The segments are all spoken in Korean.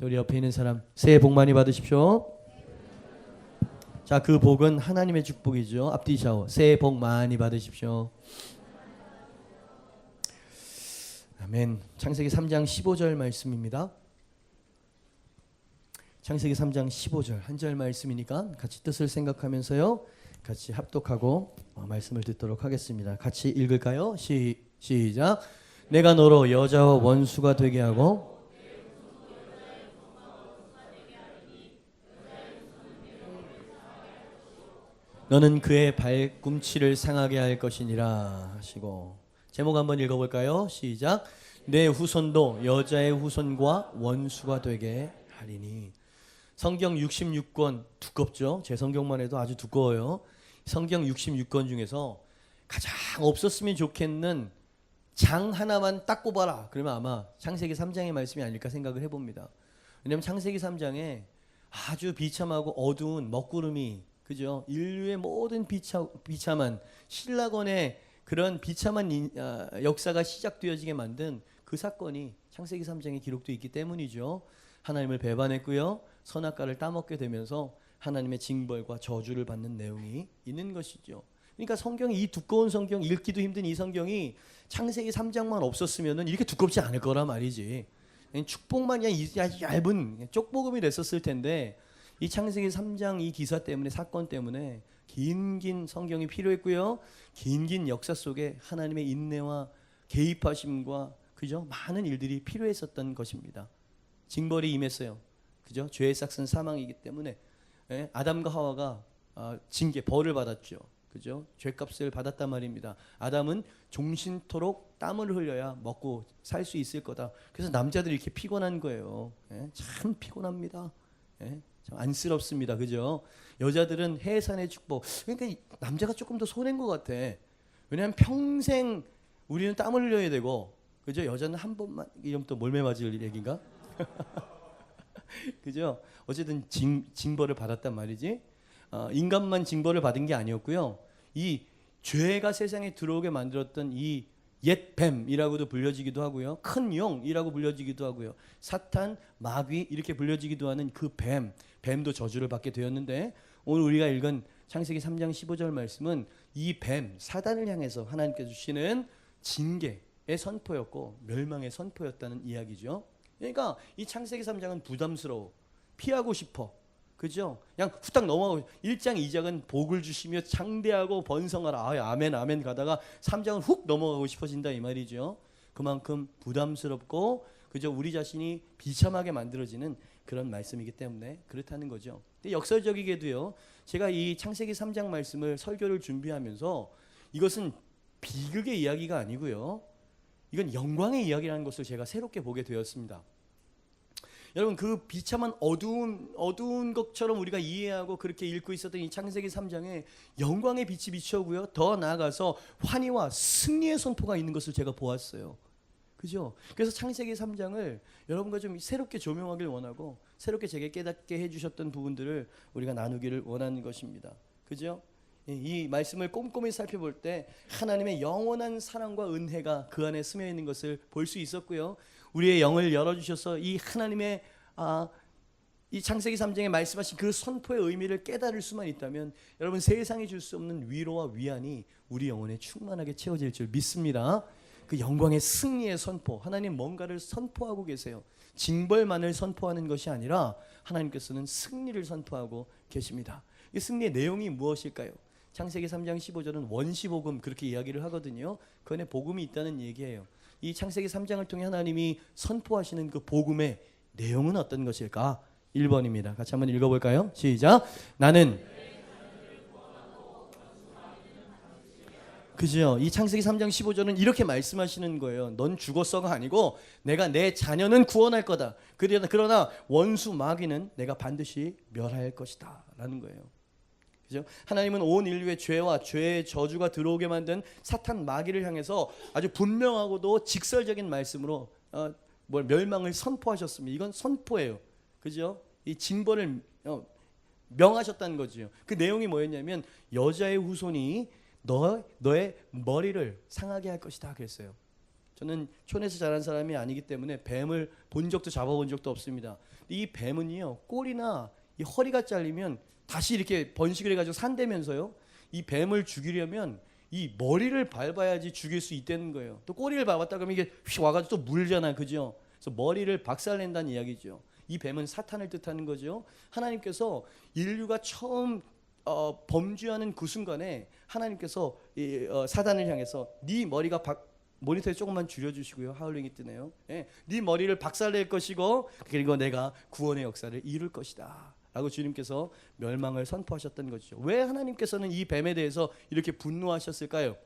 우리 옆에 있는 사람 새해 복 많이 받으십시오. 자, 그 복은 하나님의 축복이죠. 앞뒤 샤워. 새해 복 많이 받으십시오. 아멘. 창세기 3장 15절 말씀입니다. 창세기 3장 15절 한 절 말씀이니까 같이 뜻을 생각하면서요, 같이 합독하고 말씀을 듣도록 하겠습니다. 같이 읽을까요? 시작. 내가 너로 여자와 원수가 되게 하고 너는 그의 발꿈치를 상하게 할 것이니라 하시고, 제목 한번 읽어볼까요? 시작. 내 후손도 여자의 후손과 원수가 되게 하리니. 성경 66권 두껍죠? 제 성경만 해도 아주 두꺼워요. 성경 66권 중에서 가장 없었으면 좋겠는 장 하나만 딱 꼽아라 그러면 아마 창세기 3장의 말씀이 아닐까 생각을 해봅니다. 왜냐하면 창세기 3장에 아주 비참하고 어두운 먹구름이, 그죠? 인류의 모든 비참한 신라권의 그런 비참한 역사가 시작되어지게 만든 그 사건이 창세기 3장에 기록되어 있기 때문이죠. 하나님을 배반했고요, 선악과를 따먹게 되면서 하나님의 징벌과 저주를 받는 내용이 있는 것이죠. 그러니까 성경이, 이 두꺼운 성경, 읽기도 힘든 이 성경이 창세기 3장만 없었으면 이렇게 두껍지 않을 거라 말이지. 축복만 얇은 쪽복음이 됐었을 텐데, 이 창세기 3장 이 기사 때문에, 사건 때문에 긴 성경이 필요했고요, 긴 역사 속에 하나님의 인내와 개입하심과, 그죠? 많은 일들이 필요했었던 것입니다. 징벌이 임했어요. 그죠? 죄의 싹은 사망이기 때문에 아담과 하와가 징계, 벌을 받았죠. 그죠? 죄값을 받았단 말입니다. 아담은 종신토록 땀을 흘려야 먹고 살 수 있을 거다. 그래서 남자들이 이렇게 피곤한 거예요. 참 피곤합니다. 참 안쓰럽습니다. 그죠? 여자들은 해산의 축복. 그러니까 남자가 조금 더 손해인 것 같아. 왜냐하면 평생 우리는 땀을 흘려야 되고, 그죠? 여자는 한 번만, 이러면 또 몰매 맞을 얘기인가? 그죠? 어쨌든 징벌을 받았단 말이지. 인간만 징벌을 받은 게 아니었고요, 이 죄가 세상에 들어오게 만들었던 이 옛 뱀이라고도 불려지기도 하고요, 큰 용이라고 불려지기도 하고요, 사탄, 마귀 이렇게 불려지기도 하는 그 뱀도 저주를 받게 되었는데, 오늘 우리가 읽은 창세기 3장 15절 말씀은 이 뱀, 사단을 향해서 하나님께서 주시는 징계의 선포였고 멸망의 선포였다는 이야기죠. 그러니까 이 창세기 3장은 부담스러워, 피하고 싶어, 그죠? 그냥 후딱 넘어가고, 1장 2장은 복을 주시며 창대하고 번성하라, 아멘 아멘 가다가 3장은 훅 넘어가고 싶어진다 이 말이죠. 그만큼 부담스럽고, 그죠? 우리 자신이 비참하게 만들어지는 그런 말씀이기 때문에 그렇다는 거죠. 근데 역설적이게도요, 제가 이 창세기 3장 말씀을 설교를 준비하면서 이것은 비극의 이야기가 아니고요, 이건 영광의 이야기라는 것을 제가 새롭게 보게 되었습니다. 여러분, 그 비참한 어두운 것처럼 우리가 이해하고 그렇게 읽고 있었던 이 창세기 3장에 영광의 빛이 비춰오고요, 더 나아가서 환희와 승리의 선포가 있는 것을 제가 보았어요. 그죠? 그래서 창세기 3장을 여러분과 좀 새롭게 조명하길 원하고, 새롭게 제게 깨닫게 해주셨던 부분들을 우리가 나누기를 원하는 것입니다. 그죠? 이 말씀을 꼼꼼히 살펴볼 때 하나님의 영원한 사랑과 은혜가 그 안에 스며 있는 것을 볼 수 있었고요, 우리의 영을 열어주셔서 이 하나님의 이 창세기 3장에 말씀하신 그 선포의 의미를 깨달을 수만 있다면, 여러분, 세상이 줄 수 없는 위로와 위안이 우리 영혼에 충만하게 채워질 줄 믿습니다. 그 영광의 승리의 선포, 하나님 뭔가를 선포하고 계세요. 징벌만을 선포하는 것이 아니라 하나님께서는 승리를 선포하고 계십니다. 이 승리의 내용이 무엇일까요? 창세기 3장 15절은 원시복음 그렇게 이야기를 하거든요. 그 안에 복음이 있다는 얘기예요. 이 창세기 3장을 통해 하나님이 선포하시는 그 복음의 내용은 어떤 것일까? 1번입니다. 같이 한번 읽어볼까요? 시작. 나는, 그죠? 이 창세기 3장 15절은 이렇게 말씀하시는 거예요. 넌 죽었어가 아니고 내가 내 자녀는 구원할 거다. 그러나 원수 마귀는 내가 반드시 멸할 것이다 라는 거예요. 그죠? 하나님은 온 인류의 죄와 죄의 저주가 들어오게 만든 사탄 마귀를 향해서 아주 분명하고도 직설적인 말씀으로 멸망을 선포하셨습니다. 이건 선포예요. 그죠? 이 징벌을 명하셨다는 거죠. 그 내용이 뭐였냐면, 여자의 후손이 너의 머리를 상하게 할 것이다 그랬어요. 저는 촌에서 자란 사람이 아니기 때문에 뱀을 본 적도 잡아본 적도 없습니다. 이 뱀은요, 꼬리나 이 허리가 잘리면 다시 이렇게 번식을 해가지고 산대면서요, 이 뱀을 죽이려면 이 머리를 밟아야지 죽일 수 있다는 거예요. 또 꼬리를 밟았다 그러면 이게 휙 와가지고 또 물잖아, 그죠? 그래서 머리를 박살낸다는 이야기죠. 이 뱀은 사탄을 뜻하는 거죠. 하나님께서 인류가 처음 범죄하는 그 순간에 하나님께서 사단을 향해서 네 머리가 모니터에 조금만 줄여주시고요. 하울링이 뜨네요. 네 머리를 박살낼 것이고 그리고 내가 구원의 역사를 이룰 것이다 라고 주님께서 멸망을 선포하셨던 것이죠. 왜 하나님께서는 이 뱀에 대해서 이렇게 분노하셨을까요?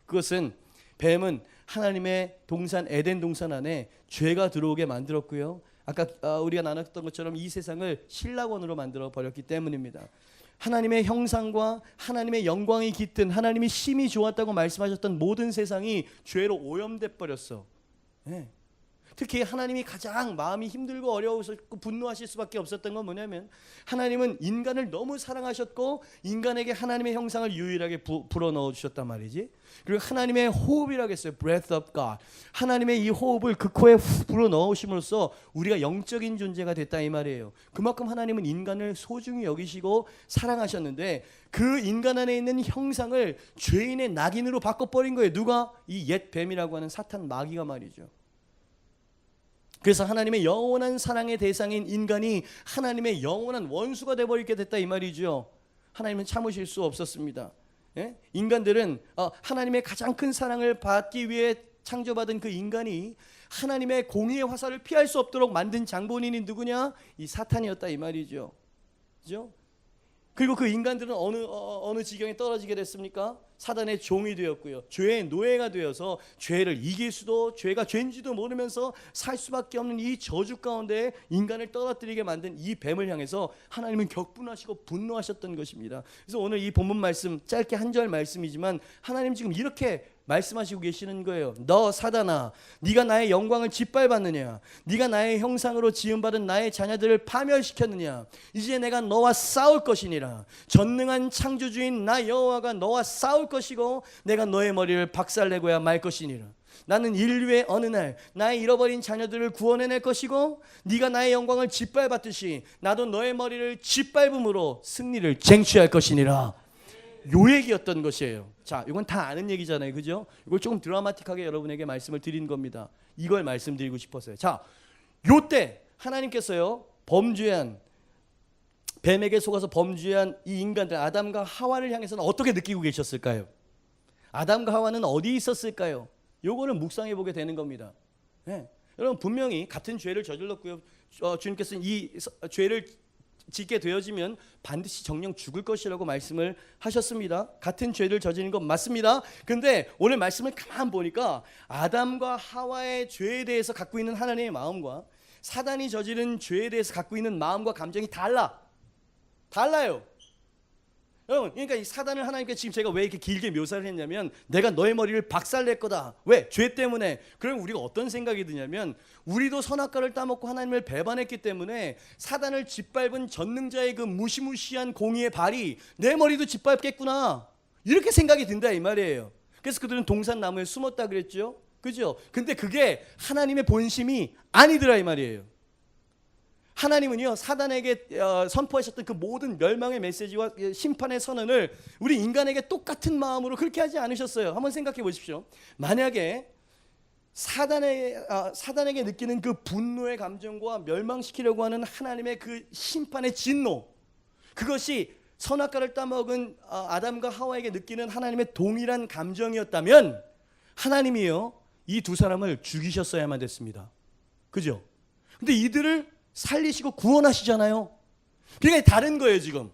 그것은 뱀은 하나님의 동산 에덴 동산 안에 죄가 들어오게 만들었고요. 아까 우리가 나눴던 것처럼 이 세상을 신락원으로 만들어 버렸기 때문입니다. 하나님의 형상과 하나님의 영광이 깃든 하나님이 심히 좋았다고 말씀하셨던 모든 세상이 죄로 오염돼 버렸어. 특히 하나님이 가장 마음이 힘들고 어려우셨고 분노하실 수밖에 없었던 건 뭐냐면 하나님은 인간을 너무 사랑하셨고 인간에게 하나님의 형상을 유일하게 불어넣어 주셨단 말이지. 그리고 하나님의 호흡이라고 했어요. Breath of God. 하나님의 이 호흡을 그 코에 후 불어넣으심으로써 우리가 영적인 존재가 됐다 이 말이에요. 그만큼 하나님은 인간을 소중히 여기시고 사랑하셨는데 그 인간 안에 있는 형상을 죄인의 낙인으로 바꿔버린 거예요. 누가? 이 옛 뱀이라고 하는 사탄 마귀가 말이죠. 그래서 하나님의 영원한 사랑의 대상인 인간이 하나님의 영원한 원수가 되어버리게 됐다 이 말이죠. 하나님은 참으실 수 없었습니다. 인간들은 하나님의 가장 큰 사랑을 받기 위해 창조받은 그 인간이 하나님의 공의의 화살을 피할 수 없도록 만든 장본인이 누구냐? 이 사탄이었다 이 말이죠. 그죠? 그리고 그 인간들은 어느 지경에 떨어지게 됐습니까? 사단의 종이 되었고요. 죄의 노예가 되어서 죄를 이길 수도 죄가 죄인지도 모르면서 살 수밖에 없는 이 저주 가운데 인간을 떨어뜨리게 만든 이 뱀을 향해서 하나님은 격분하시고 분노하셨던 것입니다. 그래서 오늘 이 본문 말씀 짧게 한 절 말씀이지만 하나님 지금 이렇게 말씀하시고 계시는 거예요. 너 사단아, 네가 나의 영광을 짓밟았느냐? 네가 나의 형상으로 지음받은 나의 자녀들을 파멸시켰느냐? 이제 내가 너와 싸울 것이니라. 전능한 창조주인 나 여호와가 너와 싸울 것이고 내가 너의 머리를 박살내고야 말 것이니라. 나는 인류의 어느 날 나의 잃어버린 자녀들을 구원해낼 것이고 네가 나의 영광을 짓밟았듯이 나도 너의 머리를 짓밟음으로 승리를 쟁취할 것이니라. 요 얘기였던 것이에요. 자, 이건 다 아는 얘기잖아요, 그죠? 이걸 조금 드라마틱하게 여러분에게 말씀을 드린 겁니다. 이걸 말씀드리고 싶었어요. 자, 요때 하나님께서요 범죄한 뱀에게 속아서 범죄한 이 인간들 아담과 하와를 향해서는 어떻게 느끼고 계셨을까요? 아담과 하와는 어디 있었을까요? 요거를 묵상해 보게 되는 겁니다. 여러분 분명히 같은 죄를 저질렀고요. 주님께서는 이 죄를 짓게 되어지면 반드시 정령 죽을 것이라고 말씀을 하셨습니다. 같은 죄를 저지른 건 맞습니다. 그런데 오늘 말씀을 가만 보니까 아담과 하와의 죄에 대해서 갖고 있는 하나님의 마음과 사단이 저지른 죄에 대해서 갖고 있는 마음과 감정이 달라요. 여러분, 그러니까 이 사단을 하나님께 지금 제가 왜 이렇게 길게 묘사를 했냐면 내가 너의 머리를 박살낼 거다. 왜? 죄 때문에. 그럼 우리가 어떤 생각이 드냐면 우리도 선악과를 따먹고 하나님을 배반했기 때문에 사단을 짓밟은 전능자의 그 무시무시한 공의의 발이 내 머리도 짓밟겠구나. 이렇게 생각이 든다 이 말이에요. 그래서 그들은 동산나무에 숨었다 그랬죠. 그죠? 근데 그게 하나님의 본심이 아니더라 이 말이에요. 하나님은요 사단에게 선포하셨던 그 모든 멸망의 메시지와 심판의 선언을 우리 인간에게 똑같은 마음으로 그렇게 하지 않으셨어요. 한번 생각해 보십시오. 만약에 사단에게 느끼는 그 분노의 감정과 멸망시키려고 하는 하나님의 그 심판의 진노, 그것이 선악과를 따먹은 아담과 하와에게 느끼는 하나님의 동일한 감정이었다면 하나님이요 이 두 사람을 죽이셨어야만 됐습니다. 그죠? 근데 이들을 살리시고 구원하시잖아요. 그러니까 다른 거예요 지금.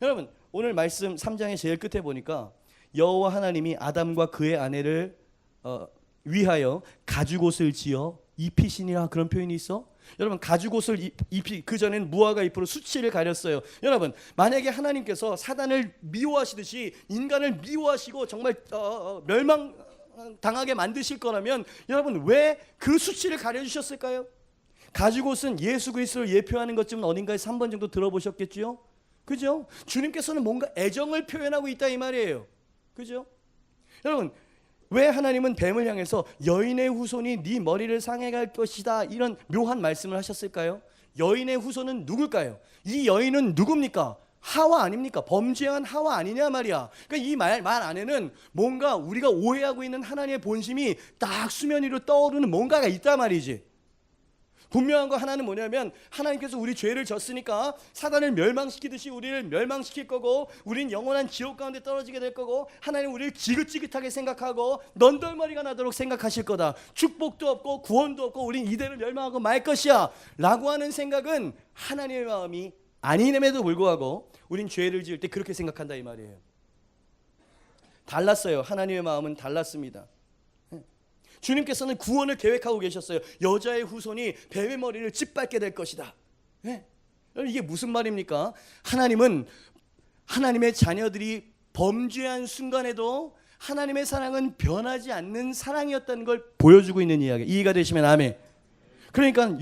여러분 오늘 말씀 3장의 제일 끝에 보니까 여호와 하나님이 아담과 그의 아내를 위하여 가죽옷을 지어 입히시니라 그런 표현이 있어. 여러분 가죽옷을 입히 그 전에는 무화과 잎으로 수치를 가렸어요. 여러분 만약에 하나님께서 사단을 미워하시듯이 인간을 미워하시고 정말 멸망당하게 만드실 거라면 여러분 왜 그 수치를 가려주셨을까요? 가죽옷은 예수 그리스도를 예표하는 것쯤은 어딘가에서 한 번 정도 들어보셨겠죠? 그죠? 주님께서는 뭔가 애정을 표현하고 있다 이 말이에요. 그죠? 여러분 왜 하나님은 뱀을 향해서 여인의 후손이 네 머리를 상해갈 것이다 이런 묘한 말씀을 하셨을까요? 여인의 후손은 누굴까요? 이 여인은 누굽니까? 하와 아닙니까? 범죄한 하와 아니냐 말이야. 그러니까 이 말 안에는 뭔가 우리가 오해하고 있는 하나님의 본심이 딱 수면 위로 떠오르는 뭔가가 있단 말이지. 분명한 거 하나는 뭐냐면 하나님께서 우리 죄를 졌으니까 사단을 멸망시키듯이 우리를 멸망시킬 거고 우린 영원한 지옥 가운데 떨어지게 될 거고 하나님 우리를 지긋지긋하게 생각하고 넌덜머리가 나도록 생각하실 거다. 축복도 없고 구원도 없고 우린 이대로 멸망하고 말 것이야 라고 하는 생각은 하나님의 마음이 아님에도 불구하고 우린 죄를 지을 때 그렇게 생각한다 이 말이에요. 달랐어요. 하나님의 마음은 달랐습니다. 주님께서는 구원을 계획하고 계셨어요. 여자의 후손이 뱀의 머리를 짓밟게 될 것이다. 이게 무슨 말입니까? 하나님은 하나님의 자녀들이 범죄한 순간에도 하나님의 사랑은 변하지 않는 사랑이었다는 걸 보여주고 있는 이야기. 이해가 되시면 아멘. 그러니까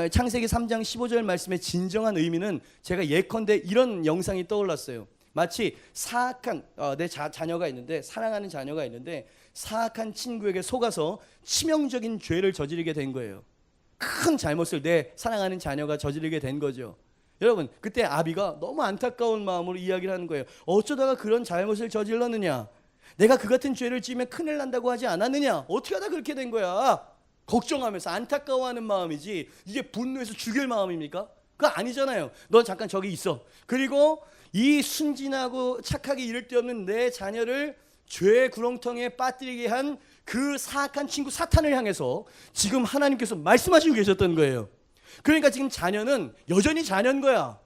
창세기 3장 15절 말씀의 진정한 의미는 제가 예컨대 이런 영상이 떠올랐어요. 마치 사악한 내 자녀가 있는데 사랑하는 자녀가 있는데 사악한 친구에게 속아서 치명적인 죄를 저지르게 된 거예요. 큰 잘못을 내 사랑하는 자녀가 저지르게 된 거죠. 여러분 그때 아비가 너무 안타까운 마음으로 이야기를 하는 거예요. 어쩌다가 그런 잘못을 저질렀느냐? 내가 그 같은 죄를 지으면 큰일 난다고 하지 않았느냐? 어떻게 하다 그렇게 된 거야? 걱정하면서 안타까워하는 마음이지 이게 분노해서 죽일 마음입니까? 그거 아니잖아요. 너 잠깐 저기 있어. 그리고 이 순진하고 착하게 이를 데 없는 내 자녀를 죄의 구렁텅이에 빠뜨리게 한 그 사악한 친구 사탄을 향해서 지금 하나님께서 말씀하시고 계셨던 거예요. 그러니까 지금 자녀는 여전히 자녀인 거야.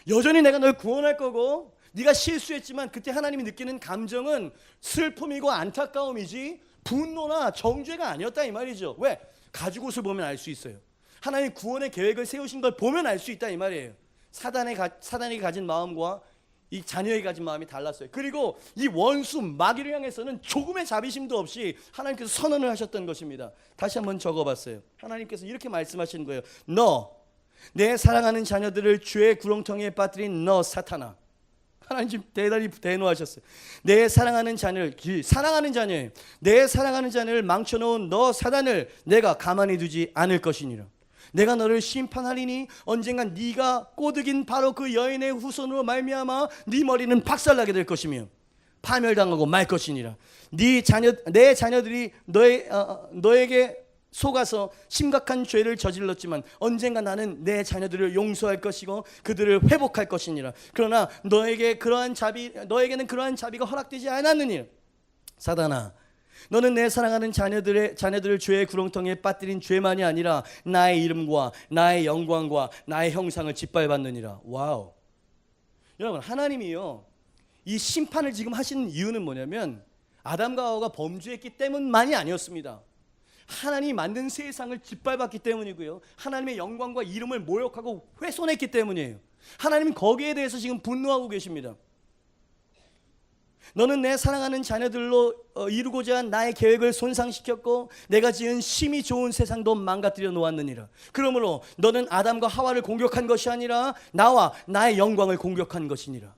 여전히 내가 널 구원할 거고 네가 실수했지만 그때 하나님이 느끼는 감정은 슬픔이고 안타까움이지 분노나 정죄가 아니었다 이 말이죠. 왜? 가죽옷을 보면 알 수 있어요. 하나님 구원의 계획을 세우신 걸 보면 알 수 있다 이 말이에요. 사단이 가진 마음과 이 자녀에게 가진 마음이 달랐어요. 그리고 이 원수 마귀를 향해서는 조금의 자비심도 없이 하나님께서 선언을 하셨던 것입니다. 다시 한번 적어봤어요. 하나님께서 이렇게 말씀하시는 거예요. 너, 내 사랑하는 자녀들을 죄의 구렁텅이에 빠뜨린 너 사탄아. 하나님 지금 대단히 대노하셨어요. 내 사랑하는 자녀를, 사랑하는 자녀예요. 내 사랑하는 자녀를 망쳐놓은 너 사단을 내가 가만히 두지 않을 것이니라. 내가 너를 심판하리니 언젠간 네가 꼬드긴 바로 그 여인의 후손으로 말미암아 네 머리는 박살나게 될 것이며 파멸당하고 말 것이니라. 내 자녀들이 너에게 속아서 심각한 죄를 저질렀지만 언젠가 나는 내 자녀들을 용서할 것이고 그들을 회복할 것이니라. 그러나 너에게는 그러한 자비가 허락되지 않았느니라. 사단아, 너는 내 사랑하는 자녀들을 죄의 구렁텅이에 빠뜨린 죄만이 아니라 나의 이름과 나의 영광과 나의 형상을 짓밟았느니라. 와우. 여러분 하나님이요 이 심판을 지금 하시는 이유는 뭐냐면 아담과 하와가 범죄했기 때문만이 아니었습니다. 하나님이 만든 세상을 짓밟았기 때문이고요. 하나님의 영광과 이름을 모욕하고 훼손했기 때문이에요. 하나님은 거기에 대해서 지금 분노하고 계십니다. 너는 내 사랑하는 자녀들로 이루고자 한 나의 계획을 손상시켰고 내가 지은 심히 좋은 세상도 망가뜨려 놓았느니라. 그러므로 너는 아담과 하와를 공격한 것이 아니라 나와 나의 영광을 공격한 것이니라.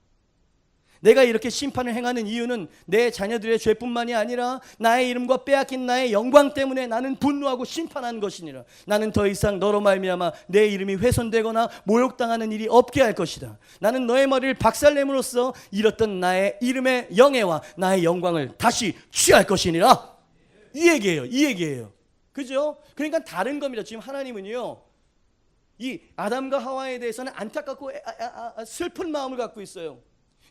내가 이렇게 심판을 행하는 이유는 내 자녀들의 죄뿐만이 아니라 나의 이름과 빼앗긴 나의 영광 때문에 나는 분노하고 심판한 것이니라. 나는 더 이상 너로 말미암아 내 이름이 훼손되거나 모욕당하는 일이 없게 할 것이다. 나는 너의 머리를 박살냄으로써 잃었던 나의 이름의 영예와 나의 영광을 다시 취할 것이니라. 이 얘기예요. 그죠? 그러니까 다른 겁니다. 지금 하나님은요 이 아담과 하와에 대해서는 안타깝고 슬픈 마음을 갖고 있어요.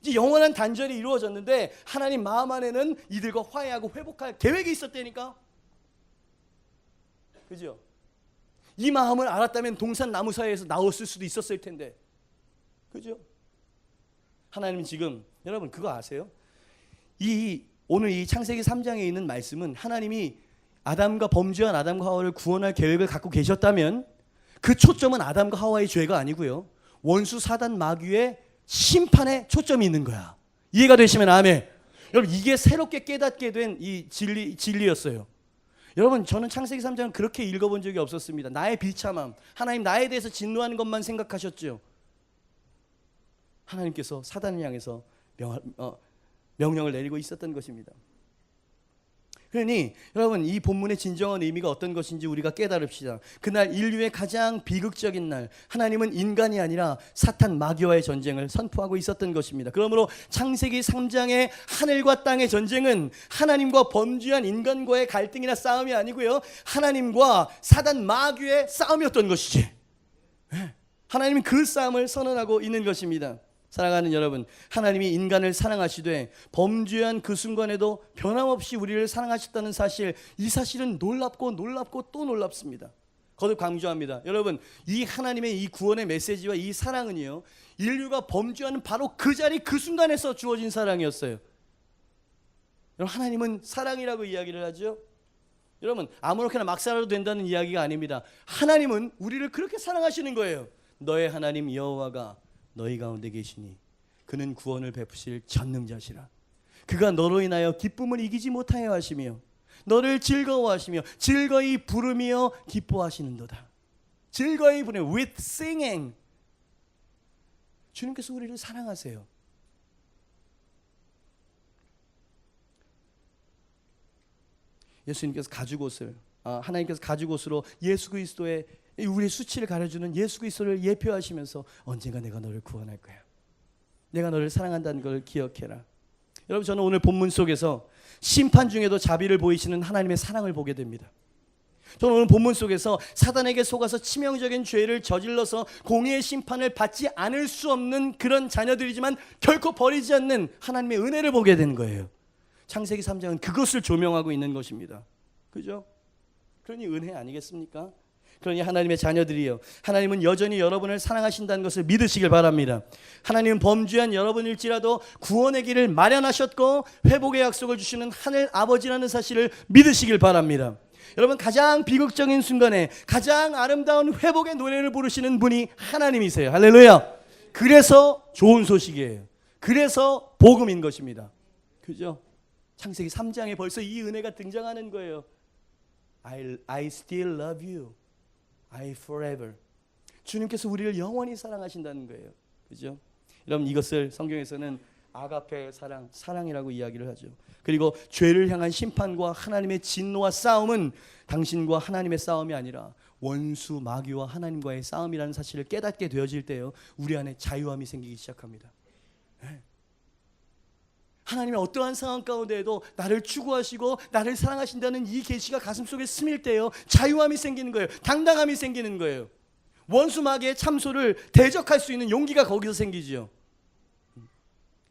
이제 영원한 단절이 이루어졌는데 하나님 마음 안에는 이들과 화해하고 회복할 계획이 있었다니까. 그죠? 이 마음을 알았다면 동산 나무 사이에서 나왔을 수도 있었을 텐데. 그죠? 하나님은 지금 여러분 그거 아세요? 오늘 이 창세기 3장에 있는 말씀은 하나님이 범죄한 아담과 하와를 구원할 계획을 갖고 계셨다면 그 초점은 아담과 하와의 죄가 아니고요. 원수 사단 마귀의 심판에 초점이 있는 거야. 이해가 되시면 아멘. 여러분 이게 새롭게 깨닫게 된 이 진리였어요. 여러분 저는 창세기 3장을 그렇게 읽어본 적이 없었습니다. 나의 비참함, 하나님 나에 대해서 진노하는 것만 생각하셨죠. 하나님께서 사단을 향해서 명령을 내리고 있었던 것입니다. 그러니 여러분, 이 본문의 진정한 의미가 어떤 것인지 우리가 깨달읍시다. 그날 인류의 가장 비극적인 날, 하나님은 인간이 아니라 사탄 마귀와의 전쟁을 선포하고 있었던 것입니다. 그러므로 창세기 3장의 하늘과 땅의 전쟁은 하나님과 범죄한 인간과의 갈등이나 싸움이 아니고요, 하나님과 사단 마귀의 싸움이었던 것이지. 하나님은 그 싸움을 선언하고 있는 것입니다. 사랑하는 여러분, 하나님이 인간을 사랑하시되 범죄한 그 순간에도 변함없이 우리를 사랑하셨다는 사실, 이 사실은 놀랍고 또 놀랍습니다. 거듭 강조합니다. 여러분, 이 하나님의 이 구원의 메시지와 이 사랑은요, 인류가 범죄하는 바로 그 자리 그 순간에서 주어진 사랑이었어요. 여러분, 하나님은 사랑이라고 이야기를 하죠. 여러분, 아무렇게나 막 살아도 된다는 이야기가 아닙니다. 하나님은 우리를 그렇게 사랑하시는 거예요. 너의 하나님 여호와가 너희 가운데 계시니 그는 구원을 베푸실 전능자시라. 그가 너로 인하여 기쁨을 이기지 못하여 하시며 너를 즐거워하시며 즐거이 부르며 기뻐하시는도다. 즐거이 부르며 with singing. 주님께서 우리를 사랑하세요. 예수님께서 가죽옷을 하나님께서 가죽옷으로 예수 그리스도의 우리의 수치를 가려주는 예수 그리스도를 예표하시면서 언젠가 내가 너를 구원할 거야. 내가 너를 사랑한다는 걸 기억해라. 여러분, 저는 오늘 본문 속에서 심판 중에도 자비를 보이시는 하나님의 사랑을 보게 됩니다. 저는 오늘 본문 속에서 사단에게 속아서 치명적인 죄를 저질러서 공의의 심판을 받지 않을 수 없는 그런 자녀들이지만 결코 버리지 않는 하나님의 은혜를 보게 되는 거예요. 창세기 3장은 그것을 조명하고 있는 것입니다. 그죠? 그러니 은혜 아니겠습니까? 그러니 하나님의 자녀들이요, 하나님은 여전히 여러분을 사랑하신다는 것을 믿으시길 바랍니다. 하나님은 범죄한 여러분일지라도 구원의 길을 마련하셨고 회복의 약속을 주시는 하늘 아버지라는 사실을 믿으시길 바랍니다. 여러분, 가장 비극적인 순간에 가장 아름다운 회복의 노래를 부르시는 분이 하나님이세요. 할렐루야. 그래서 좋은 소식이에요. 그래서 복음인 것입니다. 그죠? 창세기 3장에 벌써 이 은혜가 등장하는 거예요. I still love you. I forever. 주님께서 우리를 영원히 사랑하신다는 거예요. 그죠? 여러분, 이것을 성경에서는 아가페 사랑, 사랑이라고 이야기를 하죠. 그리고 죄를 향한 심판과 하나님의 진노와 싸움은 당신과 하나님의 싸움이 아니라 원수 마귀와 하나님과의 싸움이라는 사실을 깨닫게 되어질 때요, 우리 안에 자유함이 생기기 시작합니다. 하나님의 어떠한 상황 가운데에도 나를 추구하시고 나를 사랑하신다는 이 계시가 가슴속에 스밀 때요, 자유함이 생기는 거예요. 당당함이 생기는 거예요. 원수 마귀의 참소를 대적할 수 있는 용기가 거기서 생기지요.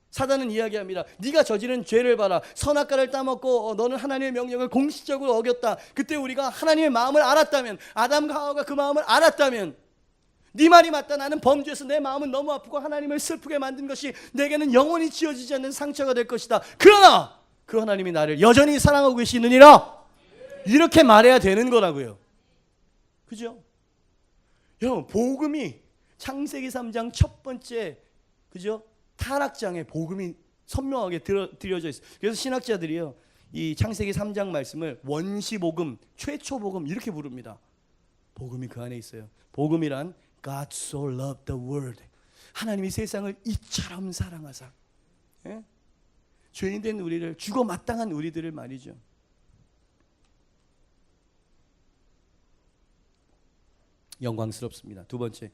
사단은 이야기합니다. 네가 저지른 죄를 봐라. 선악과를 따먹고 너는 하나님의 명령을 공식적으로 어겼다. 그때 우리가 하나님의 마음을 알았다면, 아담과 하와가 그 마음을 알았다면, 네 말이 맞다. 나는 범죄해서 내 마음은 너무 아프고 하나님을 슬프게 만든 것이 내게는 영원히 지워지지 않는 상처가 될 것이다. 그러나 그 하나님이 나를 여전히 사랑하고 계시느니라. 이렇게 말해야 되는 거라고요. 그죠? 여러분, 복음이 창세기 3장 첫 번째, 그죠? 타락장에 복음이 선명하게 드려져 있어요. 그래서 신학자들이요, 이 창세기 3장 말씀을 원시복음, 최초복음 이렇게 부릅니다. 복음이 그 안에 있어요. 복음이란 God so loved the world. 하나님이 세상을 이처럼 사랑하사, 예? 죄인된 우리를, 죽어 마땅한 우리들을 말이죠. 영광스럽습니다. 두 번째,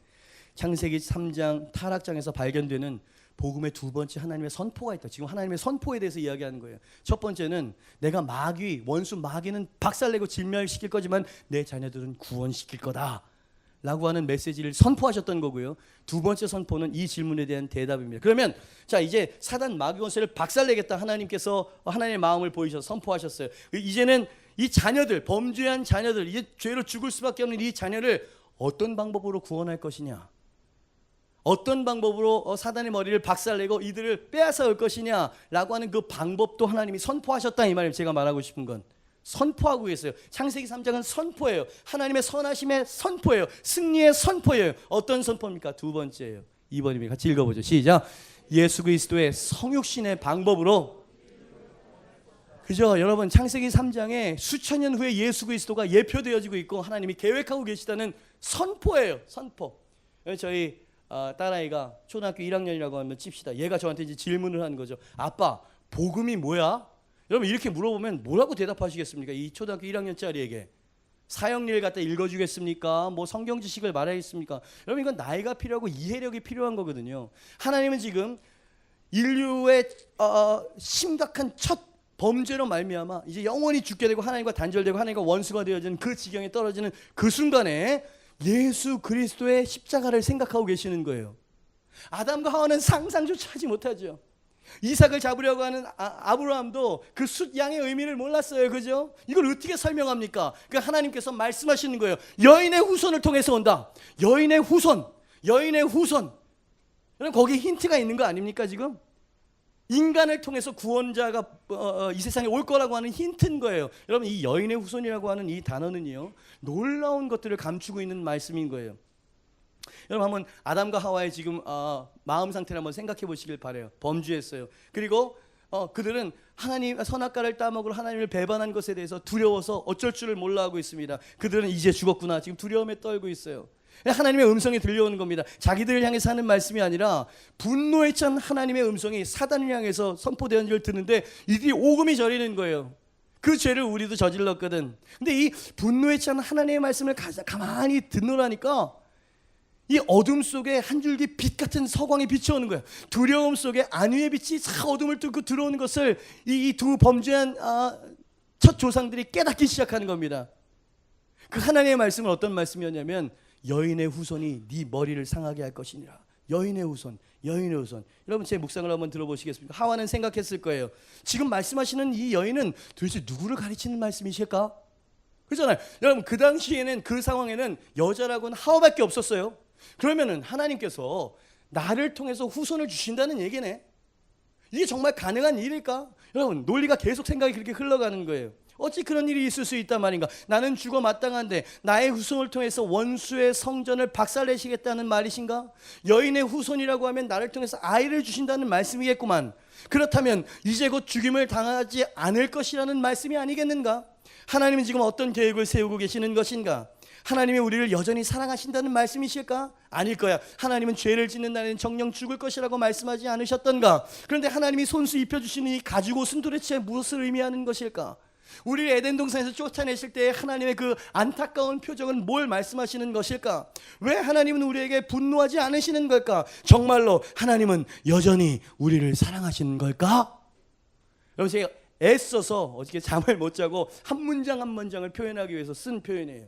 창세기 3장 타락장에서 발견되는 복음의 두 번째 하나님의 선포가 있다. 지금 하나님의 선포에 대해서 이야기하는 거예요. 첫 번째는 내가 마귀, 원수 마귀는 박살내고 진멸시킬 거지만 내 자녀들은 구원시킬 거다 라고 하는 메시지를 선포하셨던 거고요. 두 번째 선포는 이 질문에 대한 대답입니다. 그러면 자, 이제 사단 마귀 권세를 박살내겠다. 하나님께서 하나님의 마음을 보이셔서 선포하셨어요. 이제는 이 자녀들, 범죄한 자녀들, 이제 죄로 죽을 수밖에 없는 이 자녀를 어떤 방법으로 구원할 것이냐, 어떤 방법으로 사단의 머리를 박살내고 이들을 빼앗아 올 것이냐라고 하는 그 방법도 하나님이 선포하셨다, 이 말이에요. 제가 말하고 싶은 건 선포하고 계세요. 창세기 3장은 선포예요. 하나님의 선하심의 선포예요. 승리의 선포예요. 어떤 선포입니까? 두 번째예요. 2번입니다. 같이 읽어보죠. 시작. 예수 그리스도의 성육신의 방법으로. 그죠? 여러분, 창세기 3장에 수천 년 후에 예수 그리스도가 예표되어지고 있고 하나님이 계획하고 계시다는 선포예요. 선포. 저희 딸아이가 초등학교 1학년이라고 하면 칩시다. 얘가 저한테 이제 질문을 하는 거죠. 아빠, 복음이 뭐야? 여러분 이렇게 물어보면 뭐라고 대답하시겠습니까? 이 초등학교 1학년짜리에게 사형리를 갖다 읽어주겠습니까? 뭐 성경 지식을 말하겠습니까? 여러분 이건 나이가 필요하고 이해력이 필요한 거거든요. 하나님은 지금 인류의 심각한 첫 범죄로 말미암아 이제 영원히 죽게 되고 하나님과 단절되고 하나님과 원수가 되어지는 그 지경에 떨어지는 그 순간에 예수 그리스도의 십자가를 생각하고 계시는 거예요. 아담과 하와는 상상조차 하지 못하죠. 이삭을 잡으려고 하는 아브라함도 그 숫양의 의미를 몰랐어요. 그죠? 이걸 어떻게 설명합니까? 그러니까 하나님께서 말씀하시는 거예요. 여인의 후손을 통해서 온다. 여인의 후손. 여인의 후손. 여러분 거기 힌트가 있는 거 아닙니까 지금? 인간을 통해서 구원자가 이 세상에 올 거라고 하는 힌트인 거예요. 여러분 이 여인의 후손이라고 하는 이 단어는요, 놀라운 것들을 감추고 있는 말씀인 거예요. 여러분 한번 아담과 하와의 지금 마음 상태를 한번 생각해 보시길 바라요. 범죄했어요. 그리고 그들은 하나님 선악과를 따먹으러 하나님을 배반한 것에 대해서 두려워서 어쩔 줄을 몰라 하고 있습니다. 그들은 이제 죽었구나 지금 두려움에 떨고 있어요. 하나님의 음성이 들려오는 겁니다. 자기들을 향해서 하는 말씀이 아니라 분노에 찬 하나님의 음성이 사단을 향해서 선포되는 걸 듣는데 이들이 오금이 저리는 거예요. 그 죄를 우리도 저질렀거든. 근데 이 분노에 찬 하나님의 말씀을 가만히 듣노라니까 이 어둠 속에 한 줄기 빛 같은 서광이 비춰오는 거예요. 두려움 속에 안위의 빛이 싹 어둠을 뚫고 들어오는 것을 이 두 범죄한 첫 조상들이 깨닫기 시작하는 겁니다. 그 하나님의 말씀은 어떤 말씀이었냐면 여인의 후손이 네 머리를 상하게 할 것이니라. 여인의 후손, 여인의 후손. 여러분 제 묵상을 한번 들어보시겠습니까? 하와는 생각했을 거예요. 지금 말씀하시는 이 여인은 도대체 누구를 가르치는 말씀이실까? 그렇잖아요. 여러분 그 당시에는 그 상황에는 여자라고는 하와밖에 없었어요. 그러면은 하나님께서 나를 통해서 후손을 주신다는 얘기네. 이게 정말 가능한 일일까? 여러분 논리가 계속 생각이 그렇게 흘러가는 거예요. 어찌 그런 일이 있을 수 있단 말인가? 나는 죽어 마땅한데 나의 후손을 통해서 원수의 성전을 박살내시겠다는 말이신가? 여인의 후손이라고 하면 나를 통해서 아이를 주신다는 말씀이겠구만. 그렇다면 이제 곧 죽임을 당하지 않을 것이라는 말씀이 아니겠는가? 하나님은 지금 어떤 계획을 세우고 계시는 것인가? 하나님이 우리를 여전히 사랑하신다는 말씀이실까? 아닐 거야. 하나님은 죄를 짓는 날에는 정녕 죽을 것이라고 말씀하지 않으셨던가? 그런데 하나님이 손수 입혀주시는 이 가죽옷은 도대체 무엇을 의미하는 것일까? 우리를 에덴 동산에서 쫓아내실 때 하나님의 그 안타까운 표정은 뭘 말씀하시는 것일까? 왜 하나님은 우리에게 분노하지 않으시는 걸까? 정말로 하나님은 여전히 우리를 사랑하시는 걸까? 여러분 제가 애써서 어저께 잠을 못 자고 한 문장 한 문장을 표현하기 위해서 쓴 표현이에요.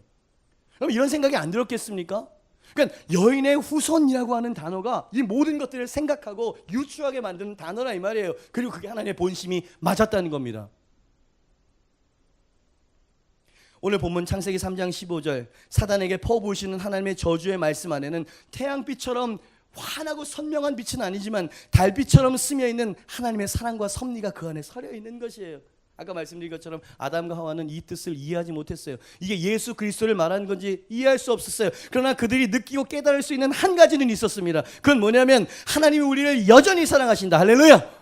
여러분 이런 생각이 안 들었겠습니까? 그러니까 여인의 후손이라고 하는 단어가 이 모든 것들을 생각하고 유추하게 만드는 단어라 이 말이에요. 그리고 그게 하나님의 본심이 맞았다는 겁니다. 오늘 본문 창세기 3장 15절 사단에게 퍼부으시는 하나님의 저주의 말씀 안에는 태양빛처럼 환하고 선명한 빛은 아니지만 달빛처럼 스며있는 하나님의 사랑과 섭리가 그 안에 서려 있는 것이에요. 아까 말씀드린 것처럼 아담과 하와는 이 뜻을 이해하지 못했어요. 이게 예수 그리스도를 말하는 건지 이해할 수 없었어요. 그러나 그들이 느끼고 깨달을 수 있는 한 가지는 있었습니다. 그건 뭐냐면 하나님이 우리를 여전히 사랑하신다. 할렐루야.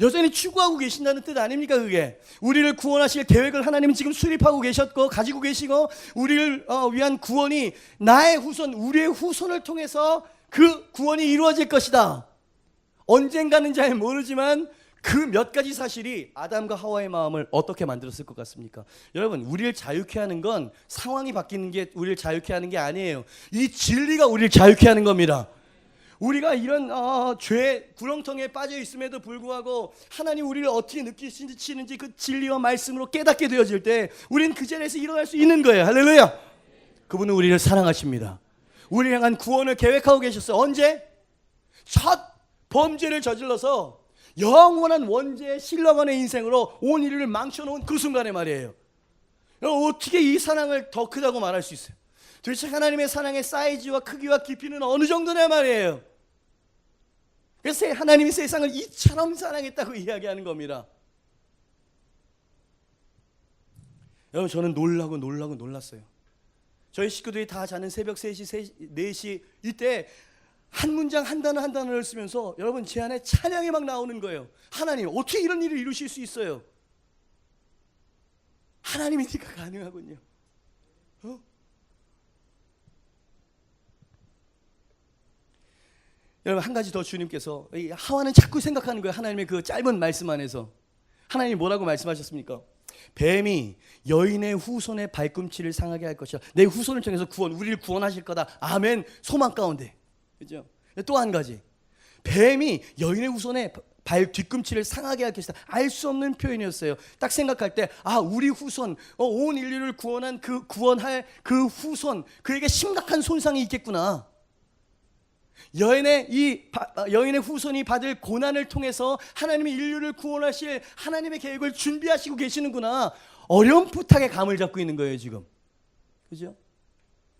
여전히 추구하고 계신다는 뜻 아닙니까 그게? 우리를 구원하실 계획을 하나님은 지금 수립하고 계셨고 가지고 계시고 우리를 위한 구원이 나의 후손, 우리의 후손을 통해서 그 구원이 이루어질 것이다. 언젠가는 잘 모르지만 그 몇 가지 사실이 아담과 하와의 마음을 어떻게 만들었을 것 같습니까? 여러분 우리를 자유케 하는 건 상황이 바뀌는 게 우리를 자유케 하는 게 아니에요. 이 진리가 우리를 자유케 하는 겁니다. 우리가 이런 죄 구렁텅이에 빠져 있음에도 불구하고 하나님 우리를 어떻게 느끼시는지 그 진리와 말씀으로 깨닫게 되어질 때 우리는 그 자리에서 일어날 수 있는 거예요. 할렐루야. 그분은 우리를 사랑하십니다. 우리를 향한 구원을 계획하고 계셨어요. 언제? 첫 범죄를 저질러서 영원한 원죄의 실러간의 인생으로 온 인류를 망쳐놓은 그 순간에 말이에요. 어떻게 이 사랑을 더 크다고 말할 수 있어요? 도대체 하나님의 사랑의 사이즈와 크기와 깊이는 어느 정도냐 말이에요. 그래서 하나님이 세상을 이처럼 사랑했다고 이야기하는 겁니다. 여러분 저는 놀랐어요. 저희 식구들이 다 자는 새벽 3시, 4시 이때 한 문장 한 단어 한 단어를 쓰면서 여러분 제 안에 찬양이 막 나오는 거예요. 하나님 어떻게 이런 일을 이루실 수 있어요? 하나님이니까 가능하군요. 여러분 한 가지 더 주님께서 하와는 자꾸 생각하는 거예요. 하나님의 그 짧은 말씀 안에서 하나님이 뭐라고 말씀하셨습니까? 뱀이 여인의 후손의 발꿈치를 상하게 할 것이야. 내 후손을 통해서 우리를 구원하실 거다. 아멘. 소망 가운데. 그죠? 또 한 가지. 뱀이 여인의 후손의 발 뒤꿈치를 상하게 할 것이다. 알 수 없는 표현이었어요. 딱 생각할 때, 우리 후손, 온 인류를 구원할 그 후손, 그에게 심각한 손상이 있겠구나. 여인의 후손이 받을 고난을 통해서 하나님이 인류를 구원하실 하나님의 계획을 준비하시고 계시는구나. 어렴풋하게 감을 잡고 있는 거예요, 지금. 그죠?